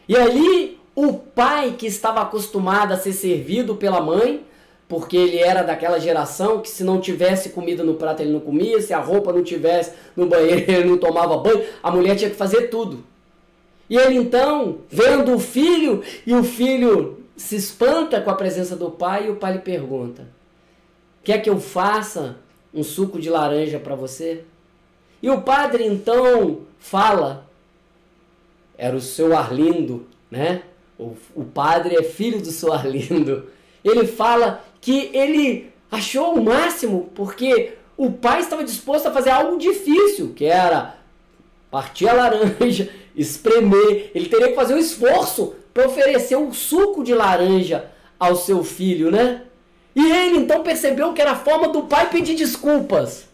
E ali o pai, que estava acostumado a ser servido pela mãe, porque ele era daquela geração que se não tivesse comida no prato ele não comia, se a roupa não tivesse no banheiro ele não tomava banho, a mulher tinha que fazer tudo. E ele então, vendo o filho, e o filho se espanta com a presença do pai, e o pai lhe pergunta: quer que eu faça um suco de laranja para você? E o padre então fala, era o seu Arlindo, né? O padre é filho do seu Arlindo. Ele fala que ele achou o máximo porque o pai estava disposto a fazer algo difícil, que era partir a laranja, espremer. Ele teria que fazer um esforço para oferecer um suco de laranja ao seu filho, né? E ele então percebeu que era a forma do pai pedir desculpas.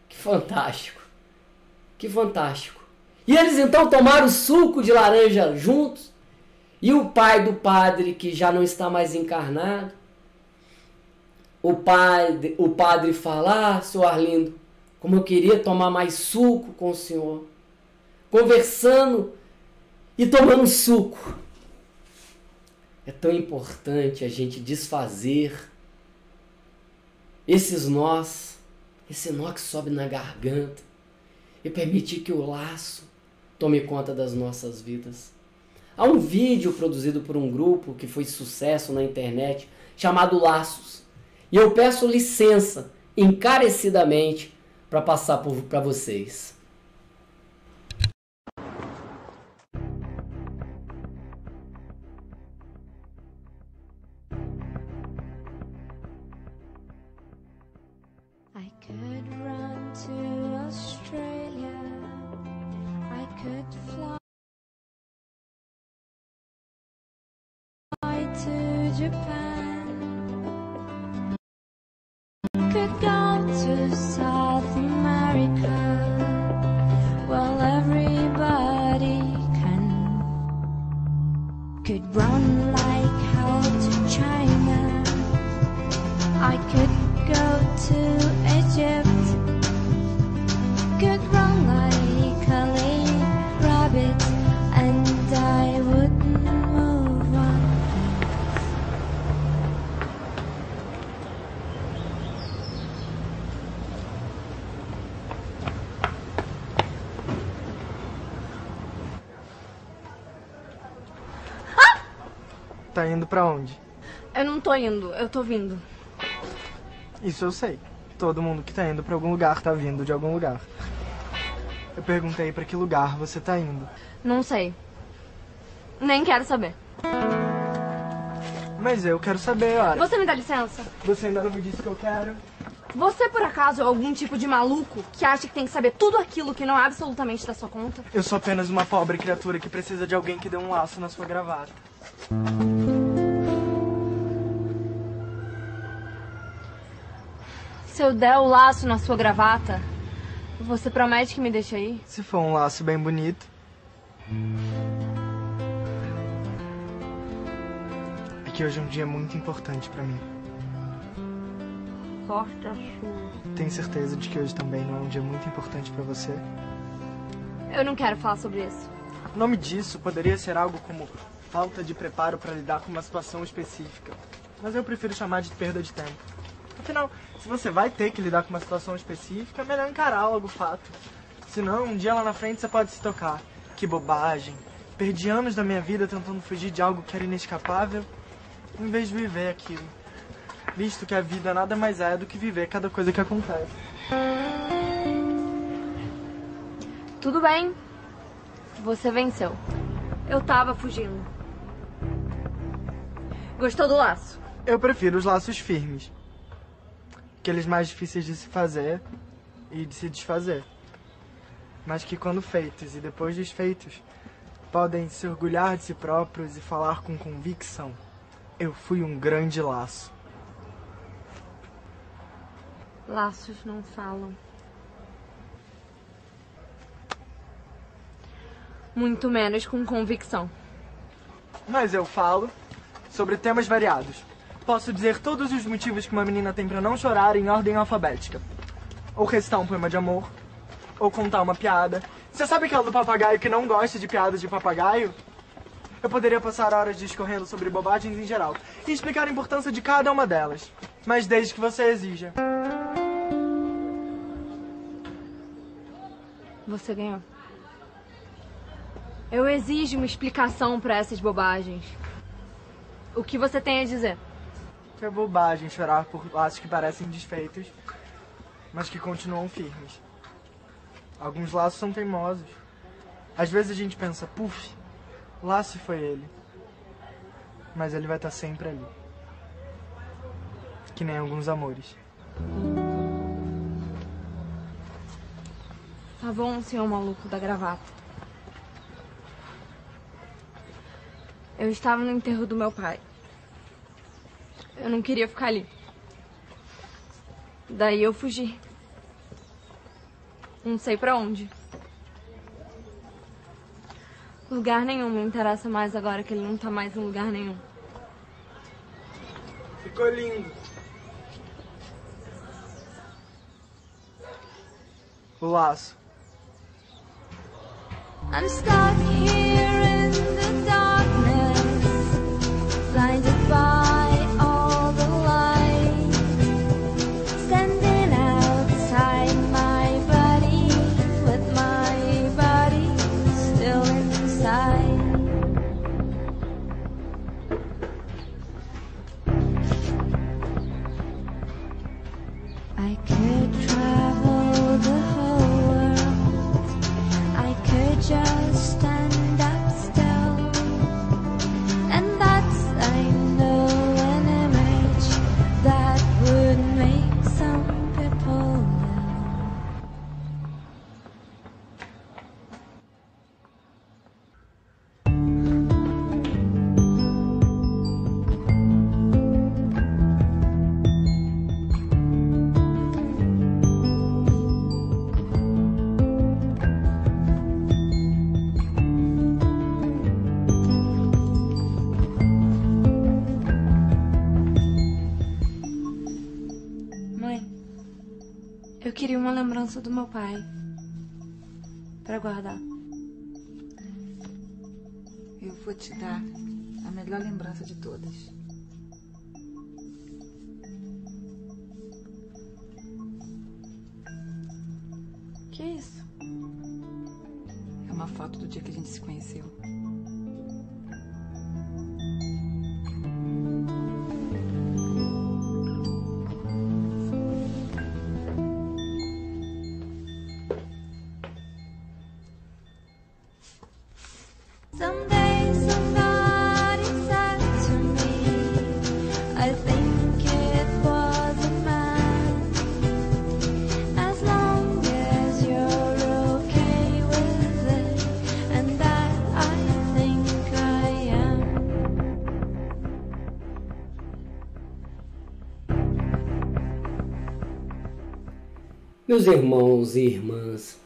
Que fantástico. Que fantástico. E eles então tomaram suco de laranja juntos. E o pai do padre, que já não está mais encarnado, o padre fala: seu Arlindo, como eu queria tomar mais suco com o senhor. Conversando e tomando suco. É tão importante a gente desfazer esses nós, esse nó que sobe na garganta, e permitir que o laço tome conta das nossas vidas. Há um vídeo produzido por um grupo que foi sucesso na internet, chamado Laços. E eu peço licença, encarecidamente, para passar para vocês. I could run to Australia. I could fly to Japan. Could go to South America. Well, everybody can. Could run like hell to China. I could go to Egypt. Could run like a lady rabbit, and I wouldn't move on. Tá indo pra onde? Eu não tô indo, eu tô vindo. Isso eu sei. Todo mundo que tá indo pra algum lugar tá vindo de algum lugar. Eu perguntei pra que lugar você tá indo. Não sei. Nem quero saber. Mas eu quero saber, olha. Você me dá licença? Você ainda não me disse que eu quero. Você, por acaso, é algum tipo de maluco que acha que tem que saber tudo aquilo que não é absolutamente da sua conta? Eu sou apenas uma pobre criatura que precisa de alguém que dê um laço na sua gravata. Se eu der o laço na sua gravata, você promete que me deixa aí? Se for um laço bem bonito. É que hoje é um dia muito importante pra mim. Sorte a sua. Tem certeza de que hoje também não é um dia muito importante pra você? Eu não quero falar sobre isso. O nome disso poderia ser algo como falta de preparo para lidar com uma situação específica. Mas eu prefiro chamar de perda de tempo. Afinal, se você vai ter que lidar com uma situação específica, é melhor encarar logo o fato. Senão, um dia lá na frente você pode se tocar. Que bobagem. Perdi anos da minha vida tentando fugir de algo que era inescapável, em vez de viver aquilo. Visto que a vida nada mais é do que viver cada coisa que acontece. Tudo bem. Você venceu. Eu tava fugindo. Gostou do laço? Eu prefiro os laços firmes. Aqueles mais difíceis de se fazer e de se desfazer. Mas que quando feitos e depois desfeitos, podem se orgulhar de si próprios e falar com convicção: eu fui um grande laço. Laços não falam. Muito menos com convicção. Mas eu falo sobre temas variados. Posso dizer todos os motivos que uma menina tem pra não chorar em ordem alfabética. Ou recitar um poema de amor. Ou contar uma piada. Você sabe aquela do papagaio que não gosta de piadas de papagaio? Eu poderia passar horas discorrendo sobre bobagens em geral e explicar a importância de cada uma delas. Mas desde que você exija. Você ganhou. Eu exijo uma explicação pra essas bobagens. O que você tem a dizer? É bobagem chorar por laços que parecem desfeitos, mas que continuam firmes. Alguns laços são teimosos. Às vezes a gente pensa, puf, lá se foi ele. Mas ele vai estar sempre ali. Que nem alguns amores. Tá bom, senhor maluco da gravata. Eu estava no enterro do meu pai. Eu não queria ficar ali. Daí eu fugi. Não sei pra onde. Lugar nenhum me interessa mais agora que ele não tá mais em lugar nenhum. Ficou lindo. O laço. I'm stuck here in the darkness, blinded by all the light, standing outside my body, with my body still inside. I could travel the whole world, I could just stand up still, and that's, I know, an image that would make some people ill. Mãe, eu queria uma lembrança do meu pai. Pra guardar. Eu vou te dar a melhor lembrança de todas. Que isso? É uma foto do dia que a gente se conheceu. Someday somebody said to me, I think it was a man. As long as you're okay with it, and that I think I am. Meus irmãos e irmãs,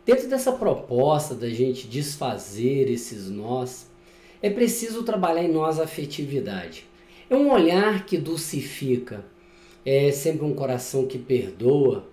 Dentro dessa proposta da gente desfazer esses nós, é preciso trabalhar em nós a afetividade. É um olhar que dulcifica, é sempre um coração que perdoa.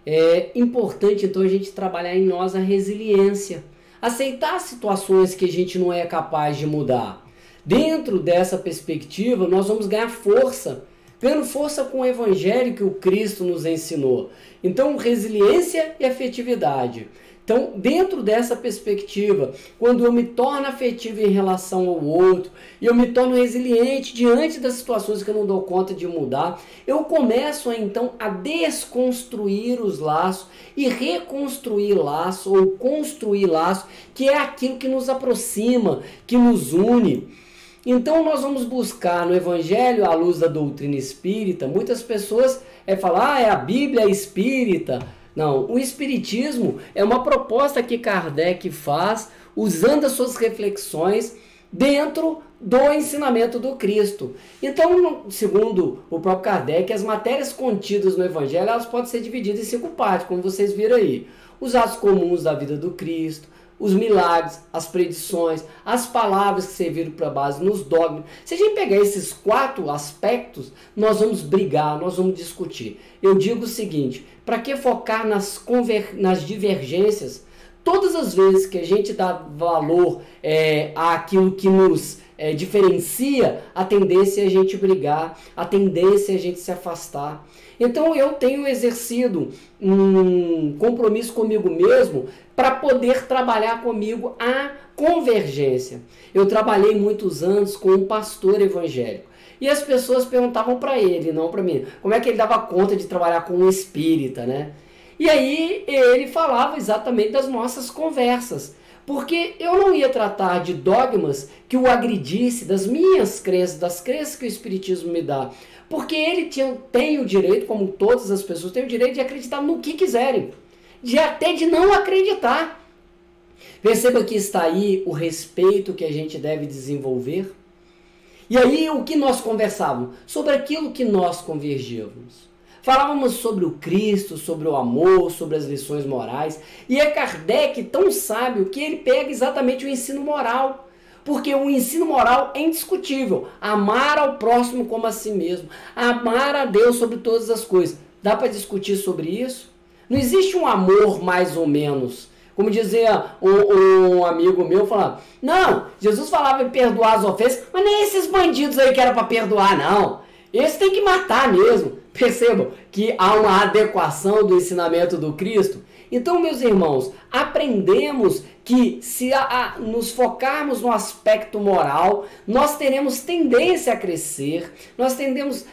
É importante então a gente trabalhar em nós a resiliência, aceitar situações que a gente não é capaz de mudar. Dentro dessa perspectiva, nós vamos ganhar força, ganhando força com o Evangelho que o Cristo nos ensinou. Então, resiliência e afetividade. Então, dentro dessa perspectiva, quando eu me torno afetivo em relação ao outro, e eu me torno resiliente diante das situações que eu não dou conta de mudar, eu começo então a desconstruir os laços e reconstruir laços ou construir laços, que é aquilo que nos aproxima, que nos une. Então nós vamos buscar no Evangelho, à luz da doutrina espírita, muitas pessoas falam, é a Bíblia espírita. Não, o Espiritismo é uma proposta que Kardec faz usando as suas reflexões dentro do ensinamento do Cristo. Então, segundo o próprio Kardec, as matérias contidas no Evangelho elas podem ser divididas em 5 partes, como vocês viram aí. Os atos comuns da vida do Cristo, os milagres, as predições, as palavras que serviram para base nos dogmas. Se a gente pegar esses 4 aspectos, nós vamos brigar, nós vamos discutir. Eu digo o seguinte, para que focar nas divergências? Todas as vezes que a gente dá valor àquilo que nos diferencia, a tendência é a gente brigar, a tendência é a gente se afastar. Então eu tenho exercido um compromisso comigo mesmo para poder trabalhar comigo a convergência. Eu trabalhei muitos anos com um pastor evangélico. E as pessoas perguntavam para ele, não para mim, como é que ele dava conta de trabalhar com um espírita, né? E aí ele falava exatamente das nossas conversas. Porque eu não ia tratar de dogmas que o agredisse, das minhas crenças, das crenças que o Espiritismo me dá. Porque ele tem o direito, como todas as pessoas, tem o direito de acreditar no que quiserem. Até de não acreditar. Perceba que está aí o respeito que a gente deve desenvolver. E aí o que nós conversávamos? Sobre aquilo que nós convergíamos. Falávamos sobre o Cristo, sobre o amor, sobre as lições morais. E é Kardec tão sábio que ele pega exatamente o ensino moral. Porque o ensino moral é indiscutível. Amar ao próximo como a si mesmo. Amar a Deus sobre todas as coisas. Dá para discutir sobre isso? Não existe um amor mais ou menos. Como dizia um amigo meu, falava, não, Jesus falava em perdoar as ofensas, mas nem esses bandidos aí que era para perdoar, não. Esse tem que matar mesmo. Percebam que há uma adequação do ensinamento do Cristo. Então, meus irmãos, aprendemos que se nos focarmos no aspecto moral, nós teremos tendência a crescer, nós teremos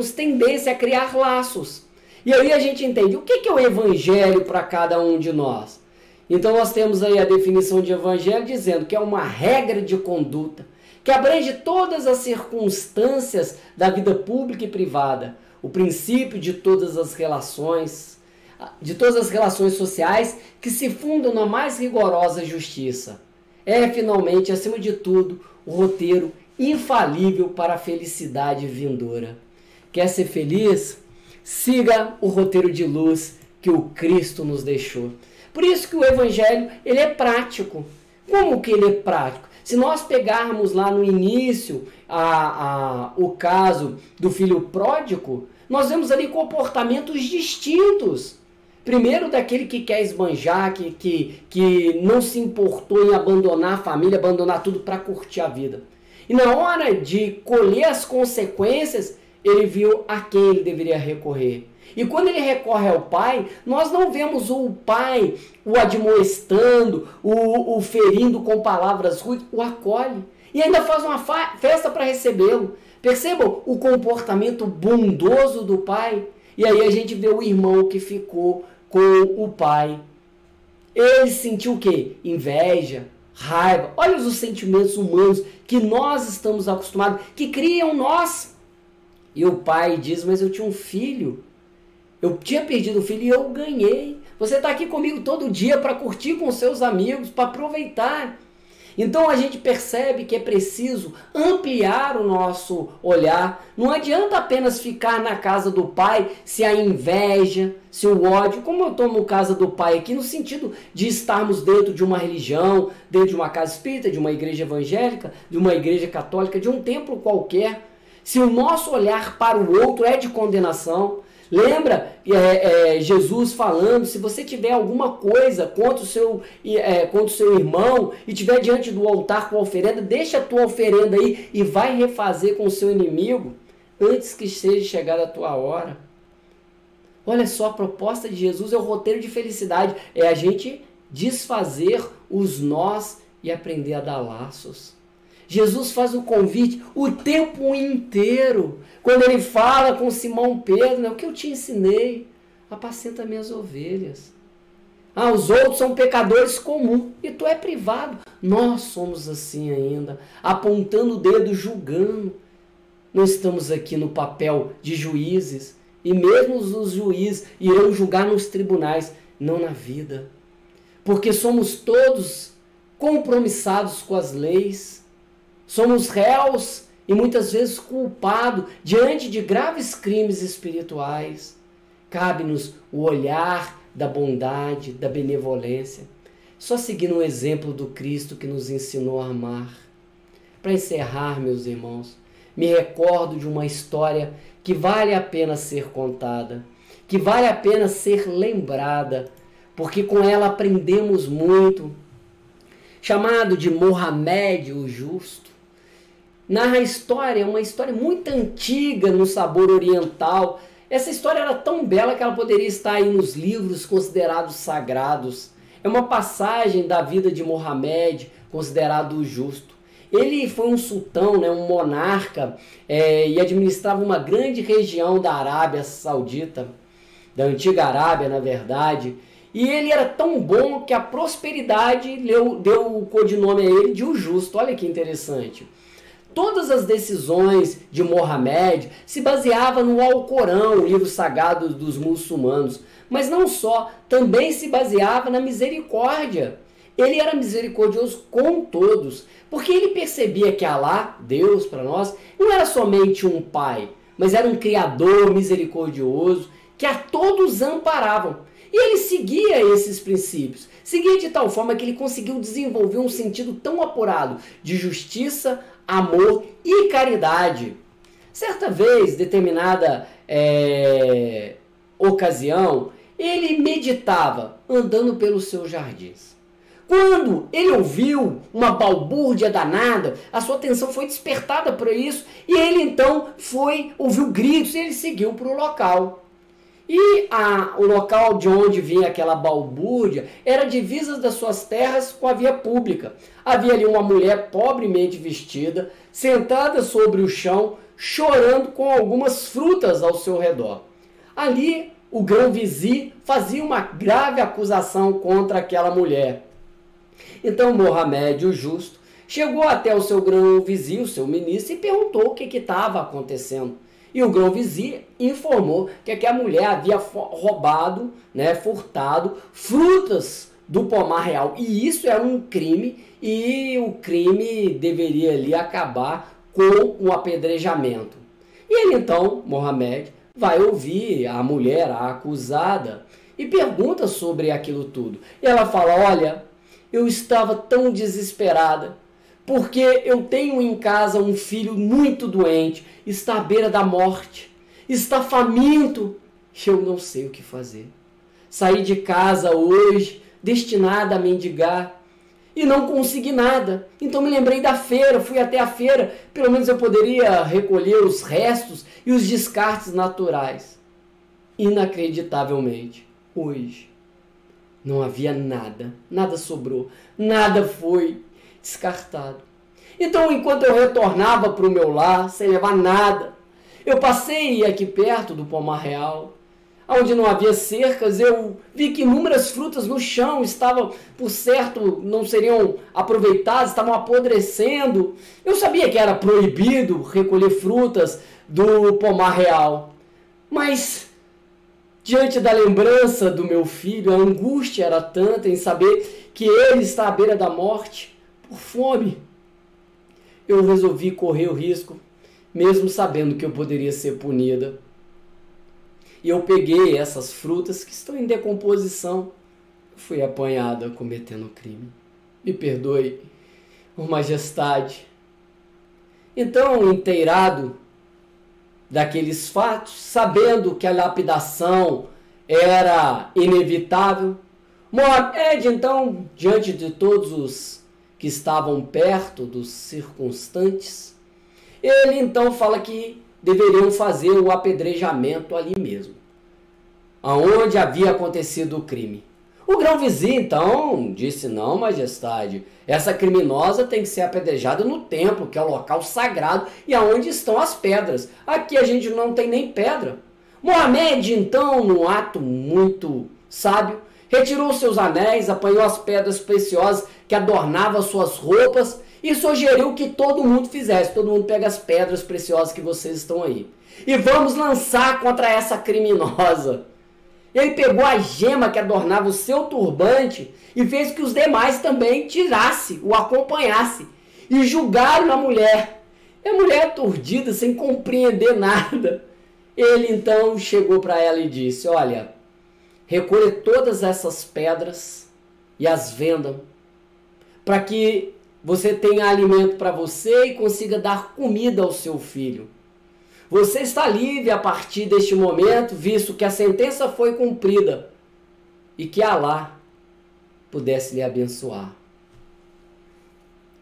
tendência a criar laços. E aí a gente entende o que é o evangelho para cada um de nós. Então nós temos aí a definição de evangelho dizendo que é uma regra de conduta, que abrange todas as circunstâncias da vida pública e privada, o princípio de todas as relações sociais que se fundam na mais rigorosa justiça. É, finalmente, acima de tudo, o roteiro infalível para a felicidade vindoura. Quer ser feliz? Siga o roteiro de luz que o Cristo nos deixou. Por isso que o Evangelho ele é prático. Como que ele é prático? Se nós pegarmos lá no início o caso do filho pródigo, nós vemos ali comportamentos distintos. Primeiro daquele que quer esbanjar, que não se importou em abandonar a família, abandonar tudo para curtir a vida. E na hora de colher as consequências, ele viu a quem ele deveria recorrer. E quando ele recorre ao pai, nós não vemos o pai o admoestando, o ferindo com palavras rudes, o acolhe. E ainda faz uma festa para recebê-lo. Percebam o comportamento bondoso do pai. E aí a gente vê o irmão que ficou com o pai. Ele sentiu o quê? Inveja, raiva. Olha os sentimentos humanos que nós estamos acostumados, que criam nós. E o pai diz, mas eu tinha um filho. Eu tinha perdido o filho e eu ganhei. Você está aqui comigo todo dia para curtir com seus amigos, para aproveitar. Então a gente percebe que é preciso ampliar o nosso olhar. Não adianta apenas ficar na casa do Pai se a inveja, se o ódio, como eu estou no casa do Pai aqui, no sentido de estarmos dentro de uma religião, dentro de uma casa espírita, de uma igreja evangélica, de uma igreja católica, de um templo qualquer. Se o nosso olhar para o outro é de condenação, lembra Jesus falando, se você tiver alguma coisa contra o seu irmão e estiver diante do altar com a oferenda, deixa a tua oferenda aí e vai refazer com o seu inimigo antes que seja chegada a tua hora. Olha só, a proposta de Jesus é o roteiro de felicidade, é a gente desfazer os nós e aprender a dar laços. Jesus faz o convite o tempo inteiro. Quando ele fala com Simão Pedro, né, o que eu te ensinei? Apacenta minhas ovelhas. Os outros são pecadores comuns e tu é privado. Nós somos assim ainda, apontando o dedo, julgando. Não estamos aqui no papel de juízes. E mesmo os juízes irão julgar nos tribunais, não na vida. Porque somos todos compromissados com as leis. Somos réus e muitas vezes culpados diante de graves crimes espirituais. Cabe-nos o olhar da bondade, da benevolência. Só seguindo o exemplo do Cristo que nos ensinou a amar. Para encerrar, meus irmãos, me recordo de uma história que vale a pena ser contada, que vale a pena ser lembrada, porque com ela aprendemos muito. Chamado de Mohamed o Justo, narra a história, uma história muito antiga no sabor oriental. Essa história era tão bela que ela poderia estar aí nos livros considerados sagrados. É uma passagem da vida de Mohamed, considerado o justo. Ele foi um sultão, né, um monarca, e administrava uma grande região da Arábia Saudita, da antiga Arábia, na verdade. E ele era tão bom que a prosperidade deu o codinome a ele de o justo. Olha que interessante. Todas as decisões de Mohamed se baseavam no Alcorão, o livro sagrado dos muçulmanos. Mas não só, também se baseava na misericórdia. Ele era misericordioso com todos, porque ele percebia que Alá, Deus para nós, não era somente um pai, mas era um criador misericordioso que a todos amparavam. E ele seguia esses princípios, seguia de tal forma que ele conseguiu desenvolver um sentido tão apurado de justiça, amor e caridade. Certa vez, determinada ocasião, ele meditava andando pelos seus jardins. Quando ele ouviu uma balbúrdia danada, a sua atenção foi despertada para isso e ele então ouviu gritos e ele seguiu para o local. E o local de onde vinha aquela balbúrdia era divisas das suas terras com a via pública. Havia ali uma mulher pobremente vestida, sentada sobre o chão, chorando com algumas frutas ao seu redor. Ali, o grão-vizir fazia uma grave acusação contra aquela mulher. Então, Mohamed, o justo, chegou até o seu grão-vizir, o seu ministro, e perguntou o que estava acontecendo. E o grão-vizir informou que aquela mulher havia roubado, furtado frutas do pomar real. E isso era um crime, e o crime deveria ali acabar com um apedrejamento. E ele então, Mohamed, vai ouvir a mulher, a acusada, e pergunta sobre aquilo tudo. E ela fala, olha, eu estava tão desesperada, porque eu tenho em casa um filho muito doente, está à beira da morte, está faminto, e eu não sei o que fazer. Saí de casa hoje, destinada a mendigar, e não consegui nada. Então me lembrei da feira, fui até a feira, pelo menos eu poderia recolher os restos e os descartes naturais. Inacreditavelmente, hoje, não havia nada, nada sobrou, nada foi descartado. Então, enquanto eu retornava para o meu lar, sem levar nada, eu passei aqui perto do pomar real, onde não havia cercas, eu vi que inúmeras frutas no chão estavam, por certo, não seriam aproveitadas, estavam apodrecendo. Eu sabia que era proibido recolher frutas do pomar real, mas diante da lembrança do meu filho, a angústia era tanta em saber que ele está à beira da morte. por fome. Eu resolvi correr o risco, mesmo sabendo que eu poderia ser punida. E eu peguei essas frutas que estão em decomposição. Fui apanhada cometendo crime. Me perdoe, Sua Majestade. Então, inteirado daqueles fatos, sabendo que a lapidação era inevitável, Mohamed, então, diante de todos os que estavam perto dos circunstantes, ele então fala que deveriam fazer o apedrejamento ali mesmo, aonde havia acontecido o crime. O grão-vizir, então, disse: não, Majestade, essa criminosa tem que ser apedrejada no templo, que é o local sagrado e aonde estão as pedras. Aqui a gente não tem nem pedra. Mohamed, então, num ato muito sábio, retirou seus anéis, apanhou as pedras preciosas que adornavam suas roupas e sugeriu que todo mundo fizesse. Todo mundo pega as pedras preciosas que vocês estão aí e vamos lançar contra essa criminosa. Ele pegou a gema que adornava o seu turbante e fez que os demais também tirassem, o acompanhassem. E julgaram a mulher. E a mulher, aturdida, sem compreender nada. Ele então chegou para ela e disse: olha, recolha todas essas pedras e as vendam, para que você tenha alimento para você e consiga dar comida ao seu filho. Você está livre a partir deste momento, visto que a sentença foi cumprida e que Alá pudesse lhe abençoar.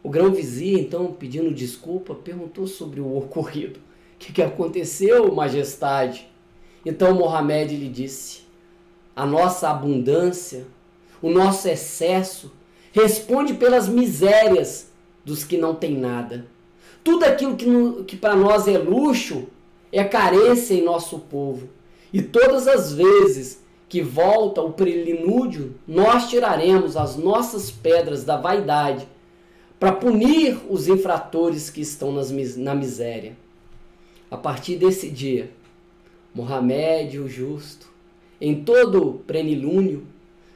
O grão-vizir, então, pedindo desculpa, perguntou sobre o ocorrido. O que aconteceu, Majestade? Então Mohamed lhe disse: a nossa abundância, o nosso excesso, responde pelas misérias dos que não têm nada. Tudo aquilo que para nós é luxo é carência em nosso povo. E todas as vezes que volta o prelinúdio, nós tiraremos as nossas pedras da vaidade para punir os infratores que estão na miséria. A partir desse dia, Mohamed, o justo, em todo o plenilúnio,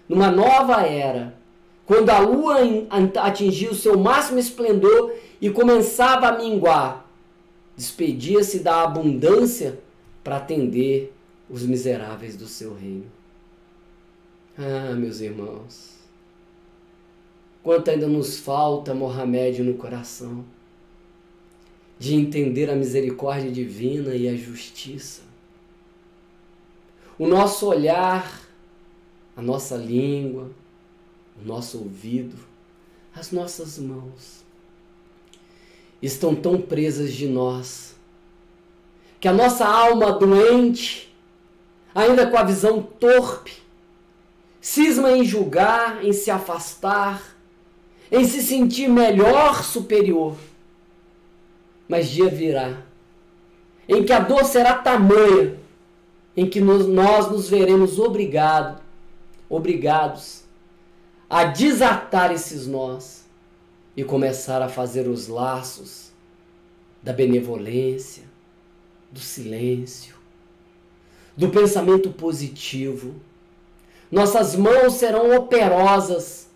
numa nova era, quando a lua atingiu seu máximo esplendor e começava a minguar, despedia-se da abundância para atender os miseráveis do seu reino. Ah, meus irmãos, quanto ainda nos falta, Mohamed, no coração, de entender a misericórdia divina e a justiça. O nosso olhar, a nossa língua, o nosso ouvido, as nossas mãos estão tão presas de nós que a nossa alma doente, ainda com a visão torpe, cisma em julgar, em se afastar, em se sentir melhor, superior. Mas dia virá em que a dor será tamanha, em que nós nos veremos obrigados a desatar esses nós e começar a fazer os laços da benevolência, do silêncio, do pensamento positivo. Nossas mãos serão operosas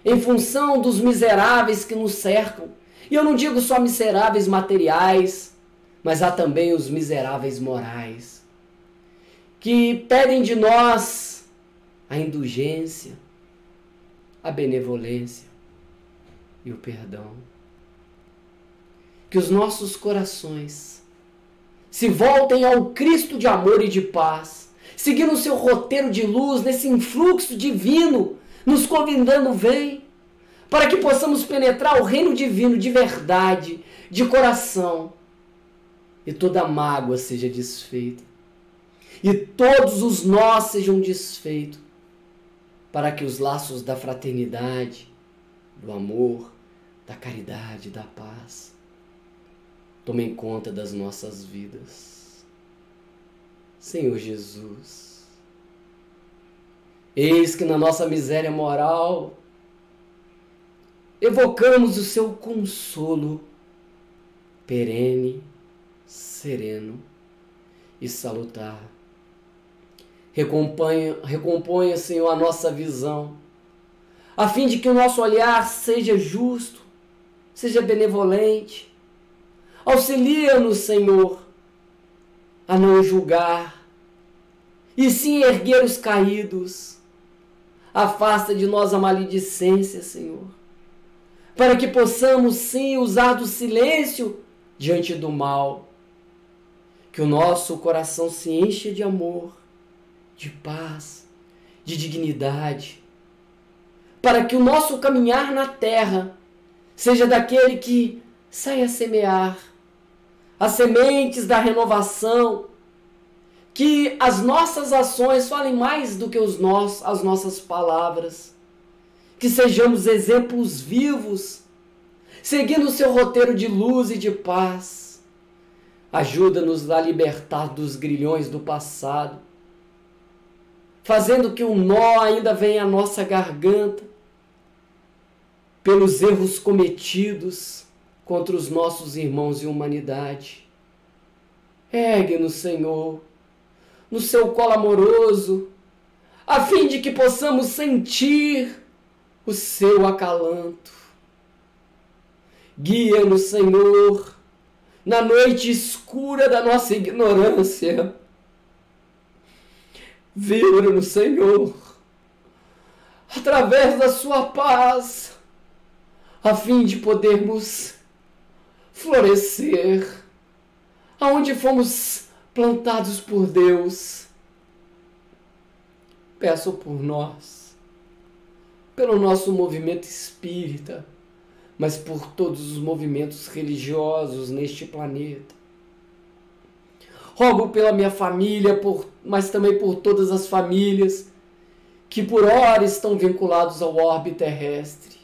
em função dos miseráveis que nos cercam. E eu não digo só miseráveis materiais, mas há também os miseráveis morais, que pedem de nós a indulgência, a benevolência e o perdão. Que os nossos corações se voltem ao Cristo de amor e de paz, seguindo o seu roteiro de luz nesse influxo divino, nos convidando, vem, para que possamos penetrar o reino divino de verdade, de coração, e toda mágoa seja desfeita, e todos os nós sejam desfeitos, para que os laços da fraternidade, do amor, da caridade, da paz, tomem conta das nossas vidas. Senhor Jesus, eis que na nossa miséria moral evocamos o seu consolo perene, sereno e salutar. Recomponha, Senhor, a nossa visão, a fim de que o nosso olhar seja justo, seja benevolente. Auxilia-nos, Senhor, a não julgar, e sim erguer os caídos. Afasta de nós a maledicência, Senhor, para que possamos sim usar do silêncio diante do mal. Que o nosso coração se encha de amor, de paz, de dignidade, para que o nosso caminhar na terra seja daquele que sai a semear as sementes da renovação, que as nossas ações falem mais do que as nossas palavras, que sejamos exemplos vivos, seguindo o seu roteiro de luz e de paz. Ajuda-nos a libertar dos grilhões do passado, fazendo que um nó ainda venha à nossa garganta, pelos erros cometidos contra os nossos irmãos e humanidade. Ergue-nos, Senhor, no seu colo amoroso, a fim de que possamos sentir o seu acalanto. Guia-nos, Senhor, na noite escura da nossa ignorância. Livra-nos, Senhor, através da sua paz, a fim de podermos florescer aonde fomos plantados por Deus. Peço por nós, pelo nosso movimento espírita, mas por todos os movimentos religiosos neste planeta. Rogo pela minha família, mas também por todas as famílias que por hora estão vinculados ao orbe terrestre.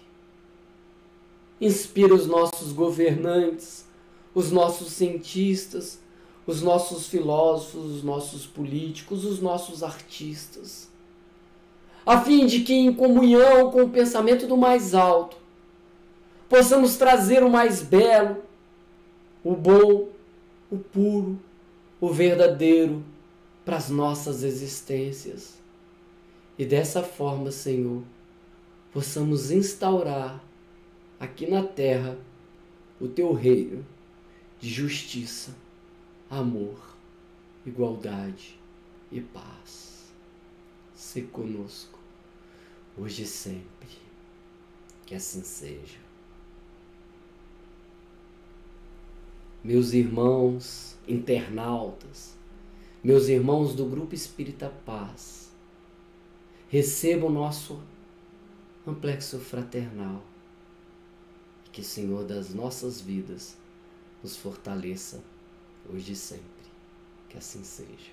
Inspira os nossos governantes, os nossos cientistas, os nossos filósofos, os nossos políticos, os nossos artistas, a fim de que, em comunhão com o pensamento do mais alto, possamos trazer o mais belo, o bom, o puro, o verdadeiro para as nossas existências. E dessa forma, Senhor, possamos instaurar aqui na terra o teu reino de justiça, amor, igualdade e paz. Se conosco, hoje e sempre, que assim seja. Meus irmãos internautas, meus irmãos do Grupo Espírita Paz, recebam o nosso amplexo fraternal e que o Senhor das nossas vidas nos fortaleça hoje e sempre. Que assim seja.